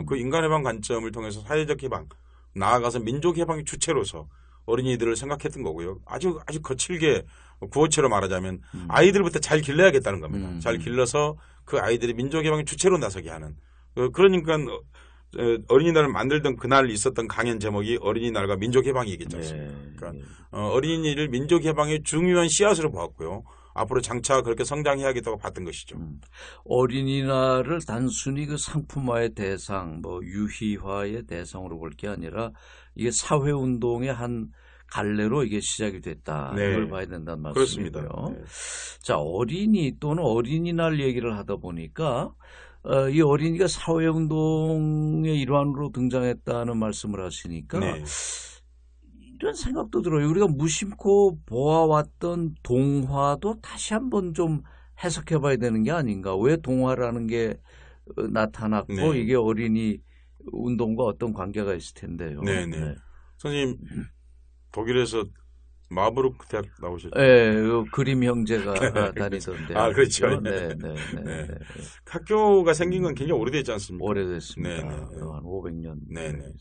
그 인간 해방 관점을 통해서 사회적 해방, 나아가서 민족 해방의 주체로서 어린이들을 생각했던 거고요. 아주 거칠게 구어체로 말하자면 아이들부터 잘 길러야겠다는 겁니다. 잘 길러서 그 아이들이 민족 해방의 주체로 나서게 하는. 그러니까 어린이날을 만들던 그날 있었던 강연 제목이 어린이날과 민족해방이겠지 않습니까? 네. 그러니까 어린이를 민족해방의 중요한 씨앗으로 보았고요. 앞으로 장차 그렇게 성장해야겠다고 봤던 것이죠. 어린이날을 단순히 그 상품화의 대상, 뭐 유희화의 대상으로 볼 게 아니라 이게 사회운동의 한 갈래로 이게 시작이 됐다. 네. 이걸 봐야 된다는 그렇습니다. 말씀이고요. 네. 자, 어린이 또는 어린이날 얘기를 하다 보니까 이 어린이가 사회운동의 일환으로 등장했다는 말씀을 하시니까 네. 이런 생각도 들어요. 우리가 무심코 보아왔던 동화도 다시 한번 좀 해석해 봐야 되는 게 아닌가. 왜 동화라는 게 나타났고 네. 이게 어린이 운동과 어떤 관계가 있을 텐데요. 네네. 선생님 독일에서 마부르크 대학 나오셨죠? 네, 그림 형제가 다니던데. 아, 그렇죠. 네. 네. 학교가 생긴 건 굉장히 오래되지 않습니까? 오래됐습니다. 네네. 한 500년. 네네.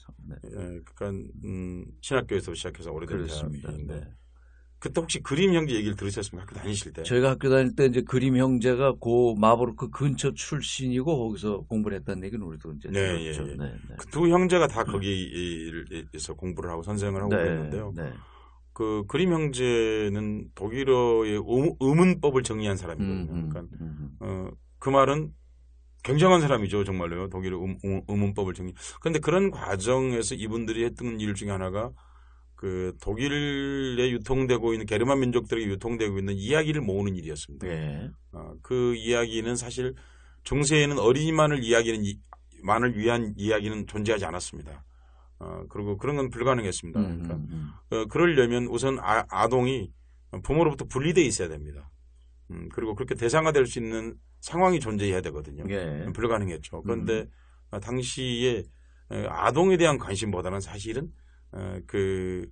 그러니까 신학교에서 시작해서 오래된 그렇습니다. 대학인데 네. 그때 혹시 그림 형제 얘기를 들으셨습니까? 학교 다니실 때? 저희가 학교 다닐 때 이제 그림 형제가 고 마부르크 근처 출신이고 거기서 공부를 했다는 얘기는 우리도 이제 네, 들었죠. 예. 네. 그 두 형제가 다 거기에서 공부를 하고 선생을 하고 그랬는데요. 네. 그 그림 형제는 독일어의 의문법을 정리한 사람이거든요. 그러니까 그 말은 굉장한 사람이죠, 정말로요. 독일의 의문법을 정리. 그런데 그런 과정에서 이분들이 했던 일 중에 하나가 그 독일에 유통되고 있는 게르만 민족들에게 유통되고 있는 이야기를 모으는 일이었습니다. 네. 그 이야기는 사실 중세에는 어린이만을 위한 이야기는 존재하지 않았습니다. 그리고 그런 건 불가능했습니다. 그러니까 그러려면 우선 아동이 부모로부터 분리되어 있어야 됩니다. 그리고 그렇게 대상화될 수 있는 상황이 존재해야 되거든요. 네. 불가능했죠. 그런데 당시에 아동에 대한 관심보다는 사실은 그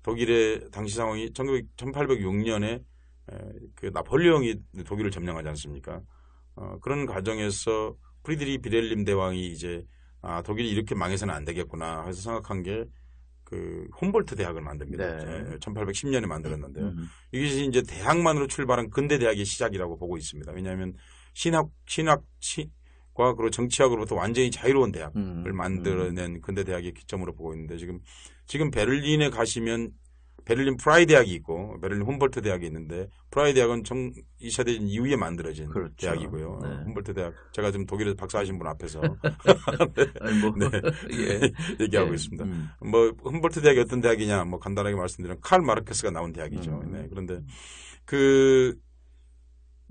독일의 당시 상황이 1806년에 그 나폴레옹이 독일을 점령하지 않습니까? 그런 과정에서 프리드리히 빌헬름 대왕이 이제 독일이 이렇게 망해서는 안 되겠구나 해서 생각한 게 그 훔볼트 대학을 만듭니다. 네. 1810년에 만들었는데요. 이것이 이제 대학만으로 출발한 근대 대학의 시작이라고 보고 있습니다. 왜냐하면 신학과 그리고 정치학으로부터 완전히 자유로운 대학을 만들어낸 근대 대학의 기점으로 보고 있는데 지금 베를린에 가시면 베를린 프라이 대학이 있고 베를린 훔볼트 대학이 있는데 프라이 대학은 2차 대전 이후에 만들어진 그렇죠. 대학이고요. 네. 훔볼트 대학 제가 지금 독일에서 박사하신 분 앞에서 예. 얘기하고 있습니다. 뭐 훔볼트 대학이 어떤 대학이냐 뭐 간단하게 말씀드리면 칼 마르케스가 나온 대학이죠. 그런데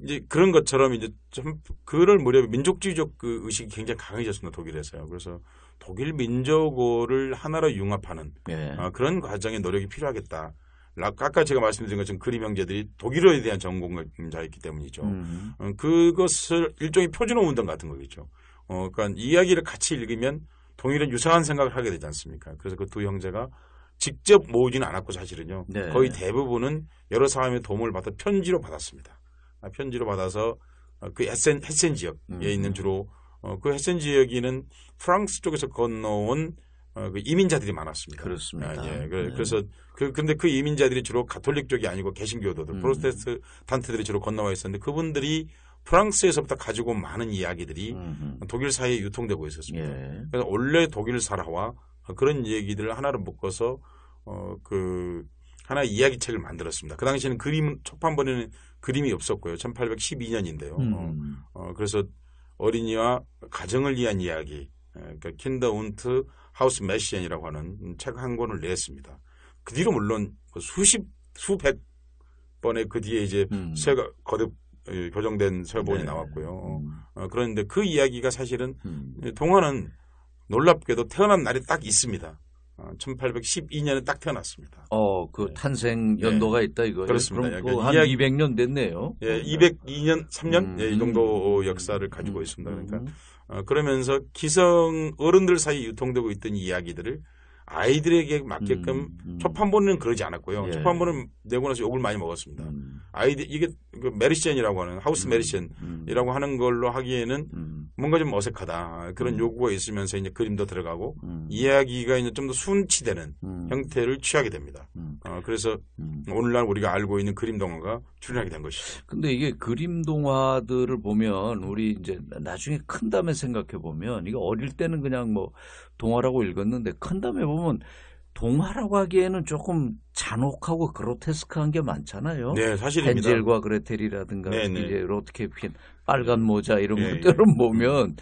이제 그런 것처럼 이제 좀 그럴 무렵에 민족주의적 그 의식이 굉장히 강해졌습니다. 독일에서요. 그래서 독일 민족어를 하나로 융합하는 그런 과정의 노력이 필요하겠다. 아까 제가 말씀드린 것처럼 그림 형제들이 독일어에 대한 전공자였기 때문이죠. 그것을 일종의 표준어 운동 같은 거겠죠. 그러니까 이야기를 같이 읽으면 동일한 유사한 생각을 하게 되지 않습니까? 그래서 그 두 형제가 직접 모으지는 않았고 사실은요. 네. 거의 대부분은 여러 사람의 도움을 받아 편지로 받았습니다. 편지로 받아서 그 헤센 지역에 있는 주로 그 헤센 지역에는 프랑스 쪽에서 건너온 그 이민자들이 많았습니다. 그렇습니다. 예. 그래서 근데 그 이민자들이 주로 가톨릭 쪽이 아니고 개신교도들, 프로테스탄트들이 주로 건너와 있었는데 그분들이 프랑스에서부터 가지고 온 많은 이야기들이 독일 사회에 유통되고 있었습니다. 예. 그래서 원래 독일 사라와 그런 얘기들을 하나로 묶어서 그 하나의 이야기책을 만들었습니다. 그 당시에는 초판본에는 그림이 없었고요. 1812년인데요. 그래서 어린이와 가정을 위한 이야기, 그러니까 킨더 운트 하우스 메시엔이라고 하는 책 한 권을 냈습니다. 그 뒤로 물론 수백 번의 그 뒤에 이제 새가 거듭 교정된 서본이 나왔고요. 그런데 그 이야기가 사실은 동화는 놀랍게도 태어난 날이 딱 있습니다. 1812년에 딱 태어났습니다. 그 탄생 연도가 있다 이거예요. 그렇습니다. 그럼 한 200년 됐네요. 예, 202년, 3년 이 정도 역사를 가지고 있습니다. 그러니까 그러면서 기성 어른들 사이에 유통되고 있던 이야기들을 아이들에게 맞게끔 초판본은 그러지 않았고요. 초판본은 내고 나서 욕을 많이 먹었습니다. 이게 그 메르시엔이라고 하는 하우스 메르시엔이라고 하는 걸로 하기에는 뭔가 좀 어색하다. 그런 요구가 있으면서 이제 그림도 들어가고 이야기가 이제 좀 더 순치되는 형태를 취하게 됩니다. 그래서 오늘날 우리가 알고 있는 그림 동화가 출현하게 된 것이죠. 근데 이게 그림 동화들을 보면 우리 이제 나중에 큰 다음에 생각해 보면 이거 어릴 때는 그냥 뭐 동화라고 읽었는데 큰 다음에 보면 동화라고 하기에는 조금 잔혹하고 그로테스크한 게 많잖아요. 네, 사실입니다. 헨젤과 그레텔이라든가 네네. 이제 로트케핀 빨간 모자 이런 예, 것들은 보면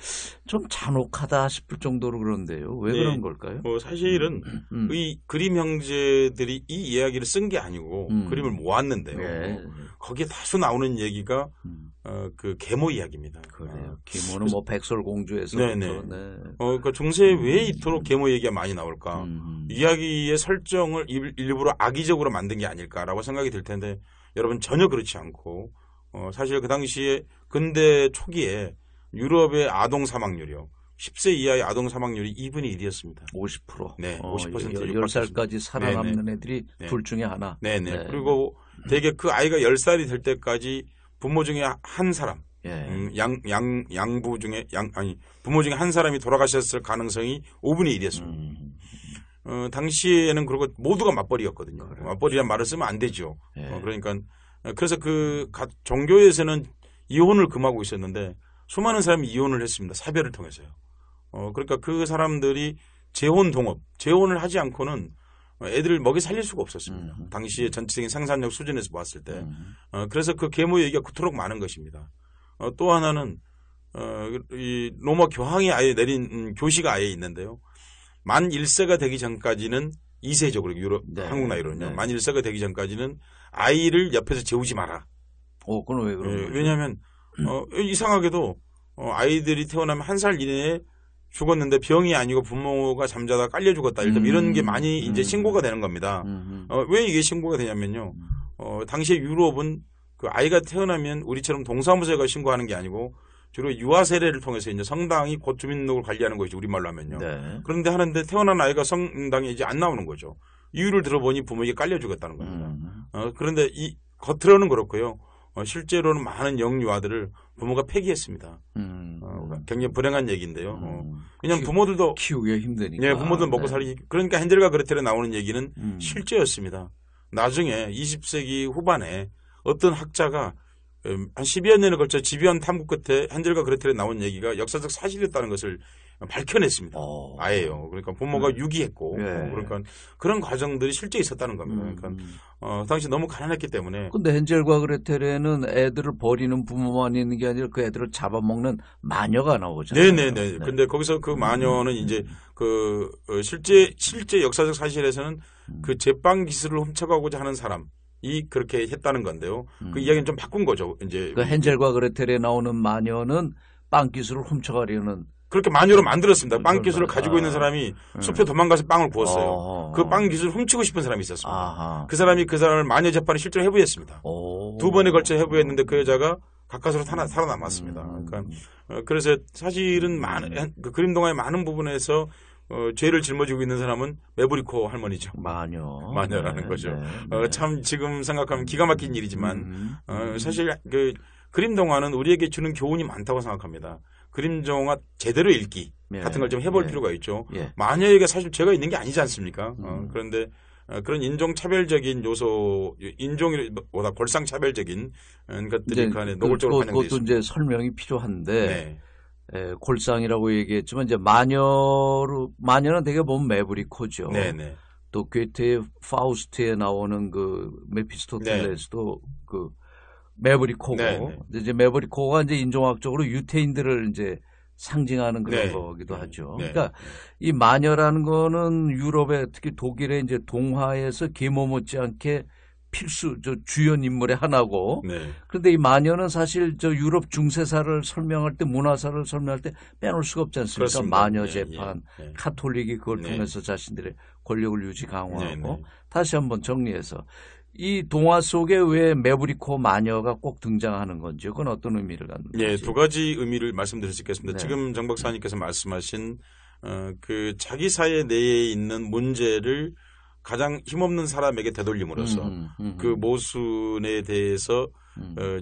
좀 잔혹하다 싶을 정도로 그런데요. 왜 네. 그런 걸까요? 사실은 이 그림 형제들이 이 이야기를 쓴 게 아니고 그림을 모았는데요. 네. 거기에 다수 나오는 얘기가 그 계모 이야기입니다. 그래요. 기모는 뭐 백설공주에서부터. 네네. 네. 그 중세에 왜 이토록 계모 얘기가 많이 나올까? 이야기의 설정을 일부러 악의적으로 만든 게 아닐까라고 생각이 들 텐데 여러분 전혀 그렇지 않고 사실 그 당시에 근대 초기에 유럽의 아동 사망률이요. 10세 이하의 아동 사망률이 2분의 1이었습니다. 50%. 네, 50% 10살까지 살아남는 애들이 네. 둘 중에 하나. 네네. 네. 그리고 되게 그 아이가 10살이 될 때까지 부모 중에 한 사람, 예. 양부 중에 부모 중에 한 사람이 돌아가셨을 가능성이 5분의 1이었습니다. 당시에는 그리고 모두가 맞벌이였거든요. 그래. 맞벌이란 말을 쓰면 안 되죠. 예. 그러니까 그래서 종교에서는 이혼을 금하고 있었는데 수많은 사람이 이혼을 했습니다. 사별을 통해서요. 그러니까 그 사람들이 재혼을 하지 않고는 애들을 먹여 살릴 수가 없었습니다. 당시에 전체적인 생산력 수준에서 봤을 때. 그래서 그 계모 얘기가 그토록 많은 것입니다. 또 하나는 이 로마 교황이 아예 내린 교시가 아예 있는데요. 만 1세가 되기 전까지는 2세적으로 유럽 네. 한국 나이로는요. 네. 만 1세가 되기 전까지는 아이를 옆에서 재우지 마라. 그건 왜 그런 거죠? 왜냐하면 이상하게도 아이들이 태어나면 1살 이내에 죽었는데 병이 아니고 부모가 잠자다 깔려 죽었다. 일단 이런 게 많이 이제 신고가 되는 겁니다. 왜 이게 신고가 되냐면요. 당시에 유럽은 그 아이가 태어나면 우리처럼 동사무소에 가 신고하는 게 아니고 주로 유아 세례를 통해서 이제 성당이 곧 주민등록을 관리하는 것이죠. 우리말로 하면요. 네. 그런데 하는데 태어난 아이가 성당에 이제 안 나오는 거죠. 이유를 들어보니 부모에게 깔려 죽었다는 겁니다. 그런데 겉으로는 그렇고요. 실제로는 많은 영유아들을 부모가 폐기했습니다. 굉장히 불행한 얘기인데요. 왜냐하면 부모들도 키우기 힘드니까. 네, 부모들 먹고 네. 살기. 그러니까 헨젤과 그레텔에 나오는 얘기는 실제였습니다. 나중에 20세기 후반에 어떤 학자가 한 10여 년에 걸쳐 집요한 탐구 끝에 헨젤과 그레텔에 나온 얘기가 역사적 사실이었다는 것을 밝혀냈습니다. 아예요. 그러니까 부모가 유기했고, 네. 그러니까 그런 과정들이 실제 있었다는 겁니다. 그러니까 당시 너무 가난했기 때문에. 근데 헨젤과 그레텔에는 애들을 버리는 부모만 있는 게 아니라 그 애들을 잡아먹는 마녀가 나오잖아요. 네네네. 근데 거기서 그 마녀는 이제 실제 역사적 사실에서는 그 제빵 기술을 훔쳐가고자 하는 사람. 이 그렇게 했다는 건데요. 그 이야기는 좀 바꾼 거죠. 이제 그 헨젤과 그레텔에 나오는 마녀는 빵 기술을 훔쳐가려는 그렇게 마녀로 만들었습니다. 빵 기술을 가지고 있는 사람이 숲에 도망가서 빵을 구웠어요. 그 빵 기술을 훔치고 싶은 사람이 있었습니다. 그 사람이 그 사람을 마녀 재판에 실제로 해부했습니다. 2번에 걸쳐 해부했는데 그 여자가 가까스로 살아남았습니다. 그러니까 그래서 사실은 그 그림 동화의 많은 부분에서 죄를 짊어지고 있는 사람은 메브리코 할머니죠. 마녀라는 네, 거죠. 네. 참 지금 생각하면 기가 막힌 일이지만 사실 그 그림 동화는 우리에게 주는 교훈이 많다고 생각합니다. 그림 동화 제대로 읽기 같은 걸 좀 해볼 필요가 있죠. 마녀에게 사실 죄가 있는 게 아니지 않습니까? 그런데 그런 인종차별적인 요소, 인종보다 골상차별적인 것들이 그 안에 노골적으로 반영되어 그것도 있습니다. 이제 설명이 필요한데 네. 골상이라고 얘기했지만 이제 마녀는 되게 보면 메브리코죠. 네네. 또 괴테의 파우스트에 나오는 그 메피스토텔레스도 그 메브리코고 네네. 이제 메브리코가 이제 인종학적으로 유태인들을 이제 상징하는 그런 네. 거기도 하죠. 네. 그러니까 이 마녀라는 거는 유럽의 특히 독일의 이제 동화에서 계모 못지않게 필수 주연 인물의 하나고. 네. 그런데 이 마녀는 사실 유럽 중세사를 설명할 때 문화사를 설명할 때 빼놓을 수가 없지 않습니까? 그렇습니다. 마녀 네, 재판, 네. 카톨릭이 그걸 네. 통해서 자신들의 권력을 유지 강화하고. 네, 네. 다시 한번 정리해서 이 동화 속에 왜 메브리코 마녀가 꼭 등장하는 건지 그건 어떤 의미를 갖는 건지. 예, 두 가지 의미를 말씀드릴 수 있겠습니다. 네. 지금 정 박사님께서 말씀하신 그 자기 사회 내에 있는 문제를 가장 힘없는 사람에게 되돌림으로써 그 모순에 대해서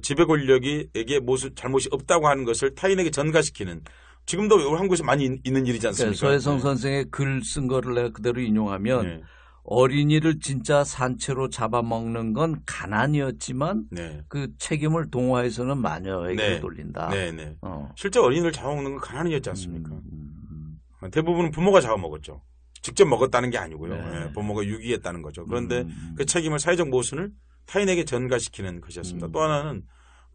지배 권력에게 잘못이 없다고 하는 것을 타인에게 전가시키는 지금도 한국에서 많이 있는 일이지 않습니까? 서혜성 선생의 글 쓴 거를 내가 그대로 인용하면 네. 어린이를 진짜 산채로 잡아먹는 건 가난이었지만 네. 그 책임을 동화에서는 마녀에게 네. 돌린다. 네, 네. 실제 어린이를 잡아먹는 건 가난이었지 않습니까? 대부분은 부모가 잡아먹었죠. 직접 먹었다는 게 아니고요. 네. 부모가 유기했다는 거죠. 그런데 그 책임을 사회적 모순을 타인에게 전가시키는 것이었습니다. 또 하나는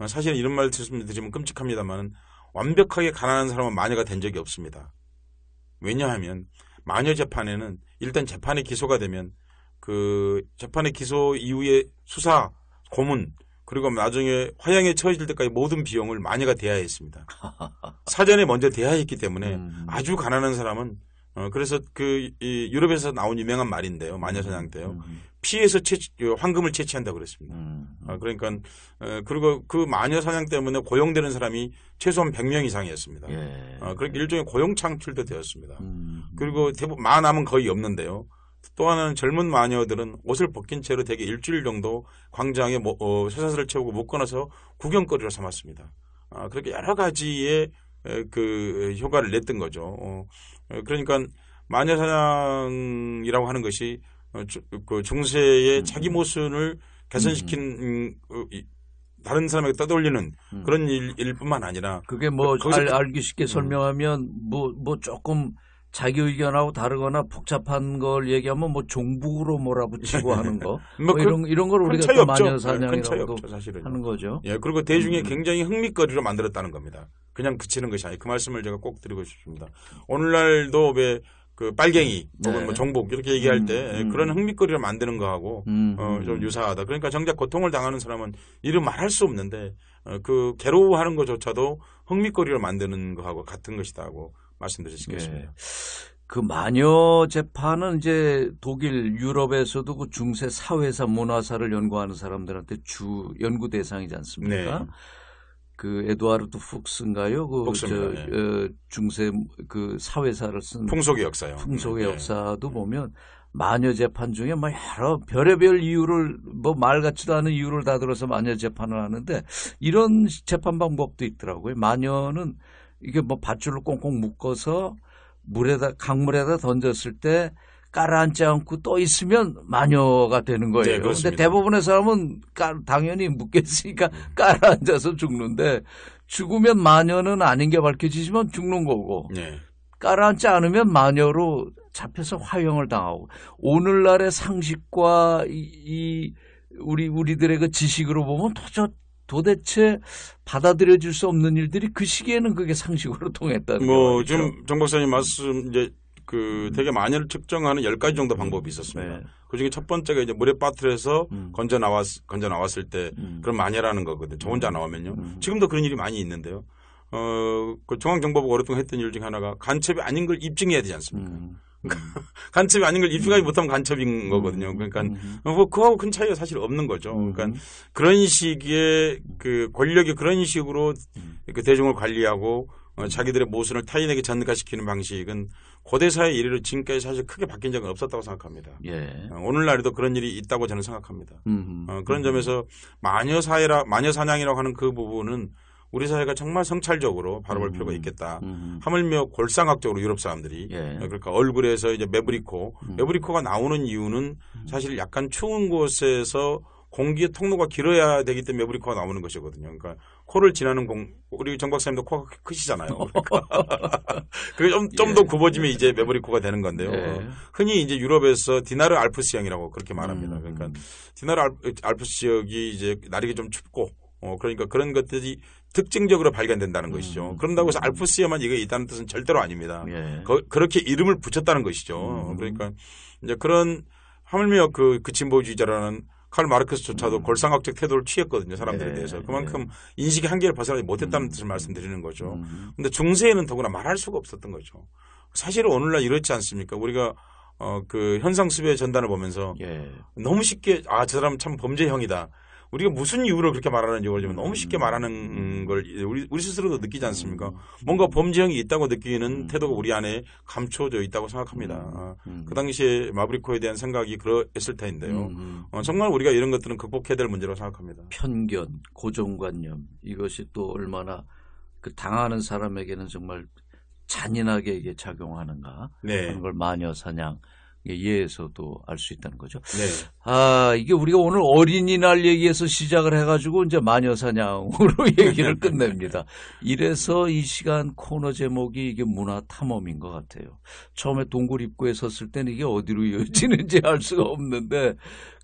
사실은 이런 말 드리면 끔찍합니다만 완벽하게 가난한 사람은 마녀가 된 적이 없습니다. 왜냐하면 마녀 재판에는 일단 재판에 기소가 되면 그 재판의 기소 이후에 수사, 고문 그리고 나중에 화형에 처해질 때까지 모든 비용을 마녀가 대야 했습니다. 사전에 먼저 대야 했기 때문에 아주 가난한 사람은 그래서 그 유럽에서 나온 유명한 말인데요. 마녀 사냥 때요. 피해서 황금을 채취한다고 그랬습니다. 그러니까 그리고 그 마녀 사냥 때문에 고용되는 사람이 최소한 100명 이상이었습니다. 예. 그렇게 일종의 고용 창출도 되었습니다. 그리고 대부분 마남은 거의 없는데요. 또 하나는 젊은 마녀들은 옷을 벗긴 채로 대개 일주일 정도 광장에 쇠사슬을 채우고 묶어놔서 구경거리로 삼았습니다. 그렇게 여러 가지의 그 효과를 냈던 거죠. 그러니까 마녀 사냥이라고 하는 것이 그 중세의 자기 모순을 개선시킨 다른 사람에게 떠돌리는 그런 일뿐만 아니라 그게 뭐 알기 쉽게 설명하면 뭐 조금 자기 의견하고 다르거나 복잡한 걸 얘기하면 뭐 종북으로 몰아붙이고 하는 거 뭐 이런 걸 우리가 또 마녀 사냥이라고 하는 거죠. 예, 그리고 대중에 굉장히 흥미거리로 만들었다는 겁니다. 그냥 그치는 것이 아니고 그 말씀을 제가 꼭 드리고 싶습니다. 오늘날도 왜 그 빨갱이 혹은 뭐 종북 이렇게 얘기할 때 그런 흥미거리를 만드는 거하고 좀 유사하다. 그러니까 정작 고통을 당하는 사람은 이를 말할 수 없는데 그 괴로워하는 것조차도 흥미거리를 만드는 거하고 같은 것이다고 말씀드릴 수 있겠습니다. 예. 그 마녀 재판은 이제 독일 유럽에서도 그 중세 사회사 문화사를 연구하는 사람들한테 주 연구 대상이지 않습니까? 네. 그 에드와르드 푹스인가요? 그 네. 중세 그 사회사를 쓴 풍속의 역사요. 풍속의 역사도 보면 마녀 재판 중에 뭐 여러 별의별 이유를 뭐 말 같지도 않은 이유를 다 들어서 마녀 재판을 하는데 이런 재판 방법도 있더라고요. 마녀는 이게 뭐 밧줄을 꽁꽁 묶어서 강물에다 던졌을 때 깔아앉지 않고 떠 있으면 마녀가 되는 거예요. 네, 그런데 대부분의 사람은 당연히 묶였으니까 깔아앉아서 죽는데 죽으면 마녀는 아닌 게 밝혀지지만 죽는 거고 네. 깔아앉지 않으면 마녀로 잡혀서 화형을 당하고 오늘날의 상식과 우리들의 그 지식으로 보면 도대체 받아들여질 수 없는 일들이 그 시기에는 그게 상식으로 통했다는 거죠. 지금 정 박사님 말씀 이제 그 되게 마녀를 측정하는 10가지 정도 방법이 있었습니다. 네. 그중에 첫 번째가 이제 물에 빠뜨려서 건져 나왔을 때 그런 마녀라는 거거든요. 저 혼자 나오면요. 지금도 그런 일이 많이 있는데요. 그 중앙정보부가 오랫동안 했던 일 중에 하나가 간첩이 아닌 걸 입증해야 되지 않습니까? 간첩이 아닌 걸 입증하지 못하면 간첩인 거거든요. 그러니까 뭐 그거하고 큰 차이가 사실 없는 거죠. 그러니까 그런 식의 그 권력이 그런 식으로 그 대중을 관리하고 자기들의 모순을 타인에게 전가시키는 방식은 고대사의 이래로 지금까지 사실 크게 바뀐 적은 없었다고 생각합니다. 예. 오늘날에도 그런 일이 있다고 저는 생각합니다. 그런 점에서 마녀 사냥이라고 하는 그 부분은 우리 사회가 정말 성찰적으로 바라볼 필요가 있겠다. 하물며 골상학적으로 유럽 사람들이 그러니까 얼굴에서 이제 메브리코가 나오는 이유는 사실 약간 추운 곳에서 공기의 통로가 길어야 되기 때문에 메브리코가 나오는 것이거든요. 그러니까 코를 지나는 우리 정 박사님도 코가 크시잖아요. 그러니까 그게 좀 더 굽어지면 이제 메브리코가 되는 건데요. 흔히 이제 유럽에서 디나르 알프스형이라고 그렇게 말합니다. 그러니까 디나르 알프스 지역이 이제 날이 좀 춥고 그러니까 그런 것들이 특징적으로 발견된다는 것이죠. 그런다고 해서 알프스에만 이게 있다는 뜻은 절대로 아닙니다. 그렇게 이름을 붙였다는 것이죠. 그러니까 이제 그런 하물며 그 진보주의자라는 칼 마르크스조차도 골상학적 태도를 취했거든요. 사람들에 대해서. 그만큼 인식의 한계를 벗어나지 못했다는 뜻을 말씀드리는 거죠. 그런데 중세에는 더구나 말할 수가 없었던 거죠. 사실은 오늘날 이렇지 않습니까? 우리가 그 현상수배 전단을 보면서 너무 쉽게 저 사람 참 범죄형이다. 우리가 무슨 이유로 그렇게 말하는지 모르지만 너무 쉽게 말하는 걸 우리 스스로도 느끼지 않습니까? 뭔가 범죄형이 있다고 느끼는 태도가 우리 안에 감춰져 있다고 생각합니다. 그 당시에 마브리코에 대한 생각이 그랬을 텐데요. 정말 우리가 이런 것들은 극복해야 될 문제라고 생각합니다. 편견, 고정관념 이것이 또 얼마나 그 당하는 사람에게는 정말 잔인하게 이게 작용하는가 하는 걸 마녀 사냥 예에서도 알 수 있다는 거죠. 네. 이게 우리가 오늘 어린이날 얘기에서 시작을 해가지고 이제 마녀사냥으로 얘기를 끝냅니다. 이래서 이 시간 코너 제목이 이게 문화 탐험인 것 같아요. 처음에 동굴 입구에 섰을 때는 이게 어디로 이어지는지 알 수가 없는데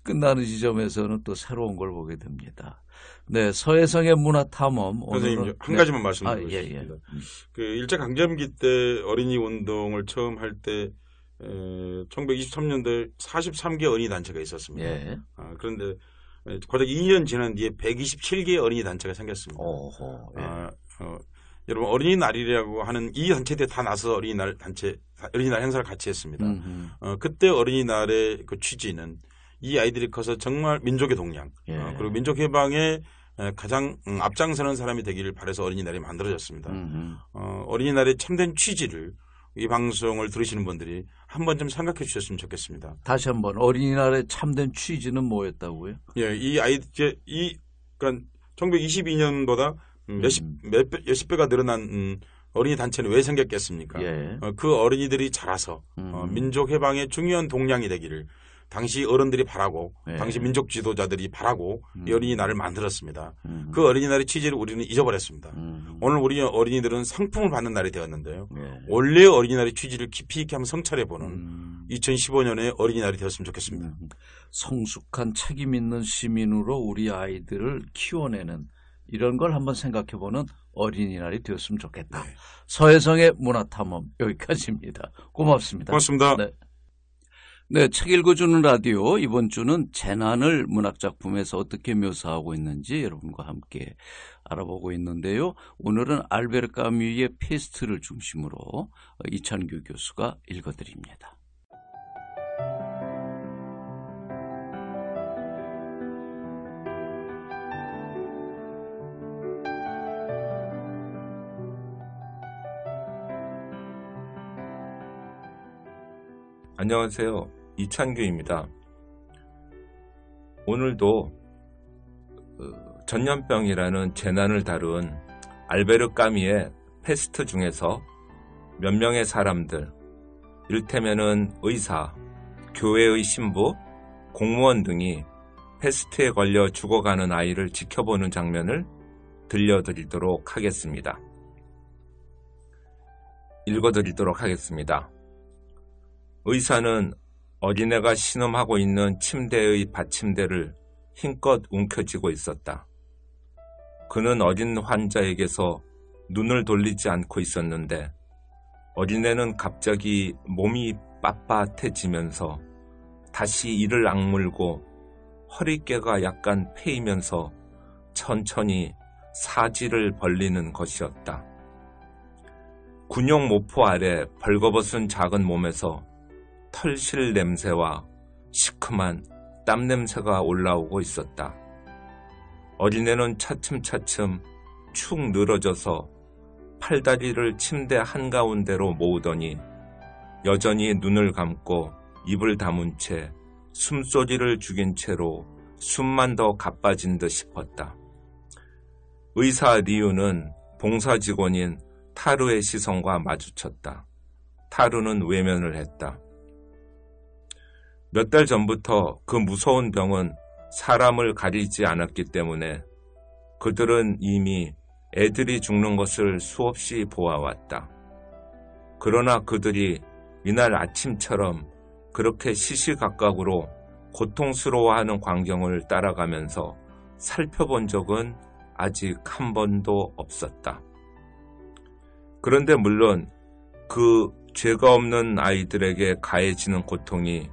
끝나는 지점에서는 또 새로운 걸 보게 됩니다. 네, 서혜성의 문화 탐험. 선생님 한 가지만 말씀드리고 예. 싶습니다. 그 일제 강점기 때 어린이 운동을 처음 할 때 1923년도에 43개 어린이 단체가 있었습니다. 예. 그런데 고작 2년 지난 뒤에 127개 어린이 단체가 생겼습니다. 오호, 예. 여러분 어린이날이라고 하는 이 단체들이 다 나서 어린이날 행사를 같이 했습니다. 그때 어린이날의 그 취지는 이 아이들이 커서 정말 민족의 동량 그리고 민족 해방에 가장 앞장서는 사람이 되기를 바라서 어린이날이 만들어졌습니다. 어린이날의 참된 취지를 이 방송을 들으시는 분들이 한 번 좀 생각해 주셨으면 좋겠습니다. 다시 한번 어린이날의 참된 취지는 뭐였다고요? 예, 그러니까 1922년보다 몇십 배가 늘어난 어린이 단체는 왜 생겼겠습니까? 예. 그 어린이들이 자라서 민족 해방의 중요한 동량이 되기를 당시 어른들이 바라고 당시 민족 지도자들이 바라고 이 어린이날을 만들었습니다. 그 어린이날의 취지를 우리는 잊어버렸습니다. 오늘 우리 어린이들은 상품을 받는 날이 되었는데요. 원래 어린이날의 취지를 깊이 있게 한번 성찰해보는 2015년의 어린이날이 되었으면 좋겠습니다. 성숙한 책임 있는 시민으로 우리 아이들을 키워내는 이런 걸 한번 생각해보는 어린이날이 되었으면 좋겠다. 네. 서혜성의 문화탐험 여기까지입니다. 고맙습니다. 고맙습니다. 네, 책 읽어주는 라디오 이번 주는 재난을 문학작품에서 어떻게 묘사하고 있는지 여러분과 함께 알아보고 있는데요. 오늘은 알베르 까뮈의 페스트를 중심으로 이찬규 교수가 읽어드립니다. 안녕하세요. 이찬규입니다. 오늘도 전염병이라는 재난을 다룬 알베르 까뮈의 페스트 중에서 몇 명의 사람들, 이를테면은 의사, 교회의 신부, 공무원 등이 페스트에 걸려 죽어가는 아이를 지켜보는 장면을 들려드리도록 하겠습니다. 읽어드리도록 하겠습니다. 의사는 어린애가 신음하고 있는 침대의 받침대를 힘껏 움켜쥐고 있었다. 그는 어린 환자에게서 눈을 돌리지 않고 있었는데 어린애는 갑자기 몸이 빳빳해지면서 다시 이를 악물고 허리깨가 약간 패이면서 천천히 사지를 벌리는 것이었다. 군용 모포 아래 벌거벗은 작은 몸에서 털실 냄새와 시큼한 땀 냄새가 올라오고 있었다. 어린애는 차츰차츰 축 늘어져서 팔다리를 침대 한가운데로 모으더니 여전히 눈을 감고 입을 다문 채 숨소리를 죽인 채로 숨만 더 가빠진 듯 싶었다. 의사 리우는 봉사 직원인 타루의 시선과 마주쳤다. 타루는 외면을 했다. 몇 달 전부터 그 무서운 병은 사람을 가리지 않았기 때문에 그들은 이미 애들이 죽는 것을 수없이 보아왔다. 그러나 그들이 이날 아침처럼 그렇게 시시각각으로 고통스러워하는 광경을 따라가면서 살펴본 적은 아직 한 번도 없었다. 그런데 물론 그 죄가 없는 아이들에게 가해지는 고통이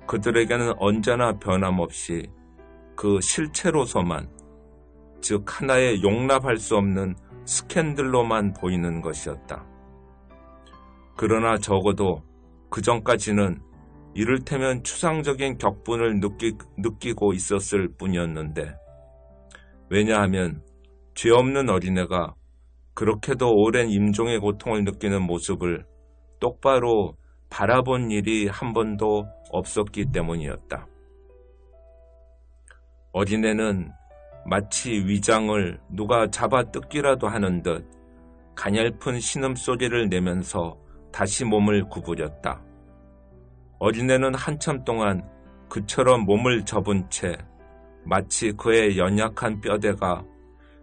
그들에게는 언제나 변함없이 그 실체로서만, 즉 하나의 용납할 수 없는 스캔들로만 보이는 것이었다. 그러나 적어도 그 전까지는 이를테면 추상적인 격분을 느끼고 있었을 뿐이었는데, 왜냐하면 죄 없는 어린애가 그렇게도 오랜 임종의 고통을 느끼는 모습을 똑바로 바라본 일이 한 번도 없었기 때문이었다. 어린애는 마치 위장을 누가 잡아 뜯기라도 하는 듯 가냘픈 신음소리를 내면서 다시 몸을 구부렸다. 어린애는 한참 동안 그처럼 몸을 접은 채 마치 그의 연약한 뼈대가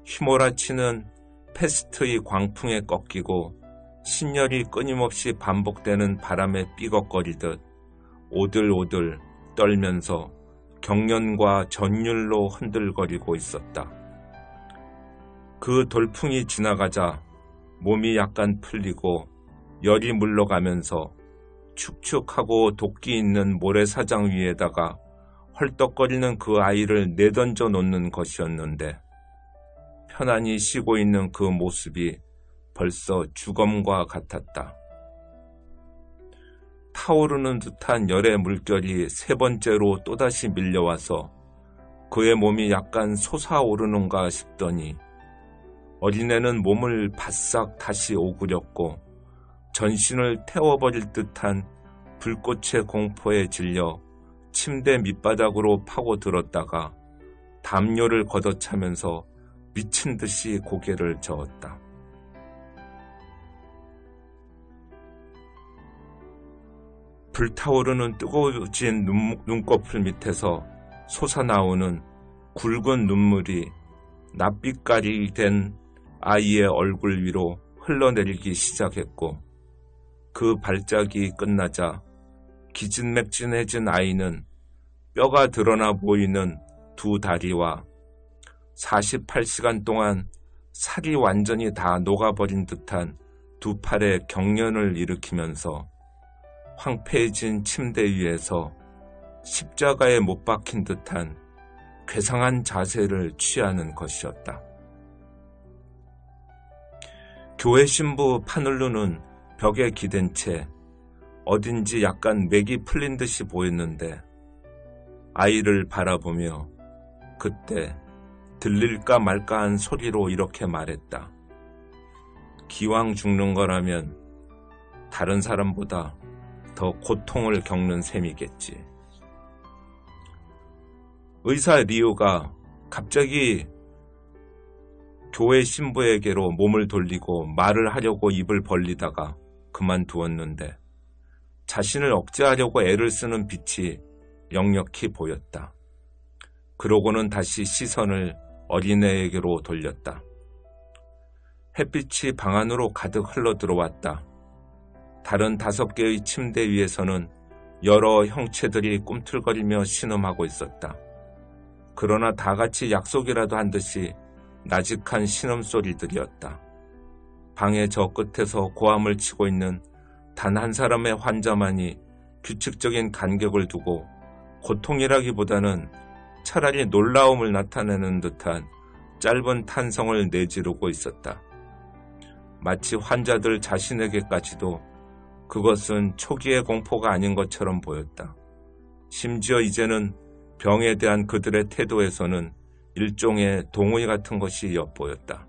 휘몰아치는 패스트의 광풍에 꺾이고 신열이 끊임없이 반복되는 바람에 삐걱거리듯 오들오들 떨면서 경련과 전율로 흔들거리고 있었다. 그 돌풍이 지나가자 몸이 약간 풀리고 열이 물러가면서 축축하고 도끼 있는 모래사장 위에다가 헐떡거리는 그 아이를 내던져 놓는 것이었는데 편안히 쉬고 있는 그 모습이 벌써 주검과 같았다. 타오르는 듯한 열의 물결이 세 번째로 또다시 밀려와서 그의 몸이 약간 솟아오르는가 싶더니 어린애는 몸을 바싹 다시 오그렸고 전신을 태워버릴 듯한 불꽃의 공포에 질려 침대 밑바닥으로 파고들었다가 담요를 걷어차면서 미친 듯이 고개를 저었다. 불타오르는 뜨거워진 눈꺼풀 밑에서 솟아나오는 굵은 눈물이 낯빛깔이 된 아이의 얼굴 위로 흘러내리기 시작했고 그 발작이 끝나자 기진맥진해진 아이는 뼈가 드러나 보이는 두 다리와 48시간 동안 살이 완전히 다 녹아버린 듯한 두 팔에 경련을 일으키면서 황폐해진 침대 위에서 십자가에 못 박힌 듯한 괴상한 자세를 취하는 것이었다. 교회 신부 파눌루는 벽에 기댄 채 어딘지 약간 맥이 풀린 듯이 보였는데 아이를 바라보며 그때 들릴까 말까한 소리로 이렇게 말했다. 기왕 죽는 거라면 다른 사람보다 더 고통을 겪는 셈이겠지. 의사 리우가 갑자기 교회 신부에게로 몸을 돌리고 말을 하려고 입을 벌리다가 그만두었는데 자신을 억제하려고 애를 쓰는 빛이 역력히 보였다. 그러고는 다시 시선을 어린애에게로 돌렸다. 햇빛이 방 안으로 가득 흘러들어왔다. 다른 5개의 침대 위에서는 여러 형체들이 꿈틀거리며 신음하고 있었다. 그러나 다 같이 약속이라도 한 듯이 나직한 신음소리들이었다. 방의 저 끝에서 고함을 치고 있는 단 한 사람의 환자만이 규칙적인 간격을 두고 고통이라기보다는 차라리 놀라움을 나타내는 듯한 짧은 탄성을 내지르고 있었다. 마치 환자들 자신에게까지도 그것은 초기의 공포가 아닌 것처럼 보였다. 심지어 이제는 병에 대한 그들의 태도에서는 일종의 동의 같은 것이 엿보였다.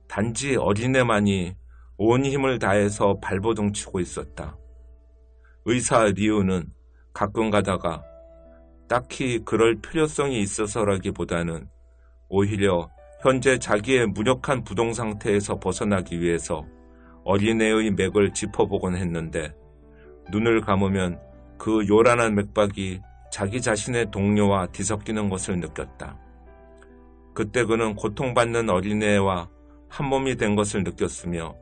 단지 어린애만이 온 힘을 다해서 발버둥 치고 있었다. 의사 리우는 가끔 가다가 딱히 그럴 필요성이 있어서라기보다는 오히려 현재 자기의 무력한 부동 상태에서 벗어나기 위해서 어린애의 맥을 짚어보곤 했는데 눈을 감으면 그 요란한 맥박이 자기 자신의 동료와 뒤섞이는 것을 느꼈다. 그때 그는 고통받는 어린애와 한 몸이 된 것을 느꼈으며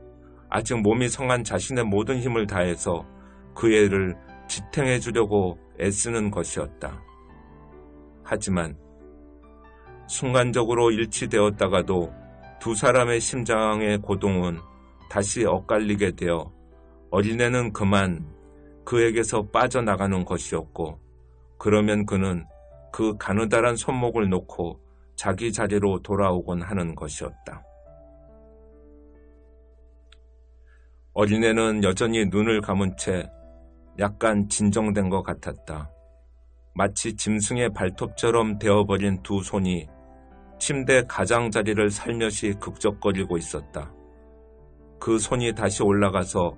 아직 몸이 성한 자신의 모든 힘을 다해서 그 애를 지탱해 주려고 애쓰는 것이었다. 하지만 순간적으로 일치되었다가도 두 사람의 심장의 고동은 다시 엇갈리게 되어 어린애는 그만 그에게서 빠져나가는 것이었고 그러면 그는 그 가느다란 손목을 놓고 자기 자리로 돌아오곤 하는 것이었다. 어린애는 여전히 눈을 감은 채 약간 진정된 것 같았다. 마치 짐승의 발톱처럼 되어버린 두 손이 침대 가장자리를 살며시 극적거리고 있었다. 그 손이 다시 올라가서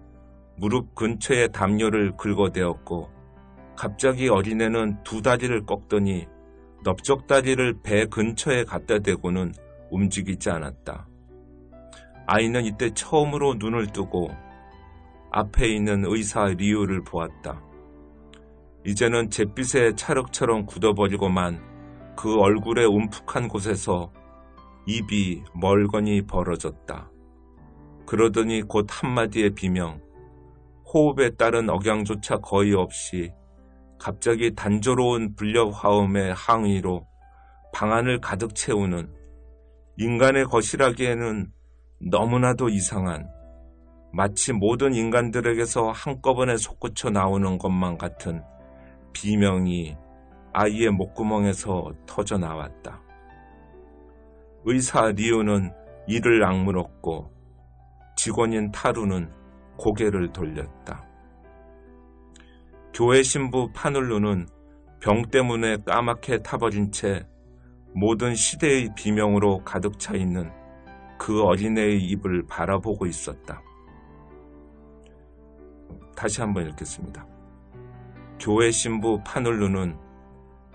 무릎 근처의 담요를 긁어대었고 갑자기 어린애는 두 다리를 꺾더니 넓적다리를 배 근처에 갖다 대고는 움직이지 않았다. 아이는 이때 처음으로 눈을 뜨고 앞에 있는 의사 리우를 보았다. 이제는 잿빛에 찰흙처럼 굳어버리고만 그 얼굴의 움푹한 곳에서 입이 멀거니 벌어졌다. 그러더니 곧 한마디의 비명, 호흡에 따른 억양조차 거의 없이 갑자기 단조로운 불력 화음의 항의로 방안을 가득 채우는 인간의 것이라기에는 너무나도 이상한, 마치 모든 인간들에게서 한꺼번에 솟구쳐 나오는 것만 같은 비명이 아이의 목구멍에서 터져 나왔다. 의사 리우는 이를 악물었고 직원인 타루는 고개를 돌렸다. 교회 신부 파눌루는 병 때문에 까맣게 타버린 채 모든 시대의 비명으로 가득 차 있는 그 어린애의 입을 바라보고 있었다. 다시 한번 읽겠습니다. 교회 신부 파눌루는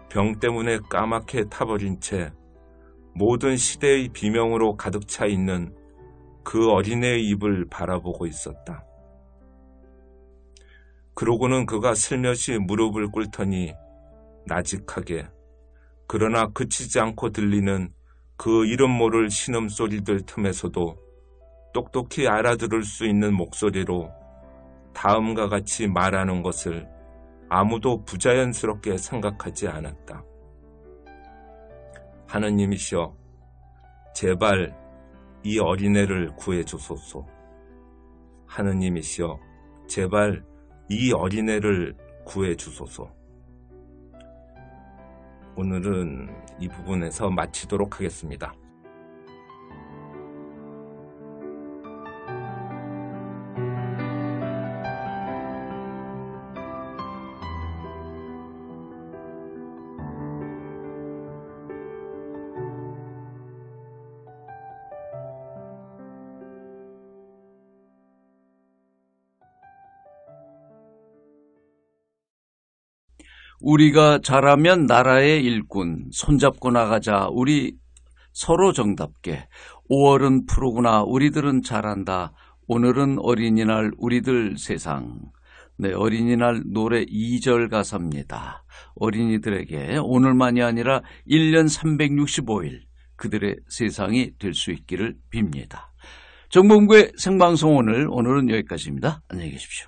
병 때문에 까맣게 타버린 채 모든 시대의 비명으로 가득 차 있는 그 어린애의 입을 바라보고 있었다. 그러고는 그가 슬며시 무릎을 꿇더니 나직하게, 그러나 그치지 않고 들리는 그 이름 모를 신음소리들 틈에서도 똑똑히 알아들을 수 있는 목소리로 다음과 같이 말하는 것을 아무도 부자연스럽게 생각하지 않았다. 하느님이시여, 제발 이 어린애를 구해주소서. 하느님이시여, 제발 이 어린애를 구해주소서. 오늘은 이 부분에서 마치도록 하겠습니다. 우리가 잘하면 나라의 일꾼, 손잡고 나가자 우리 서로 정답게. 5월은 푸르구나 우리들은 잘한다. 오늘은 어린이날 우리들 세상. 네, 어린이날 노래 2절 가사입니다. 어린이들에게 오늘만이 아니라 1년 365일 그들의 세상이 될 수 있기를 빕니다. 정봉구의 생방송 오늘은 여기까지입니다. 안녕히 계십시오.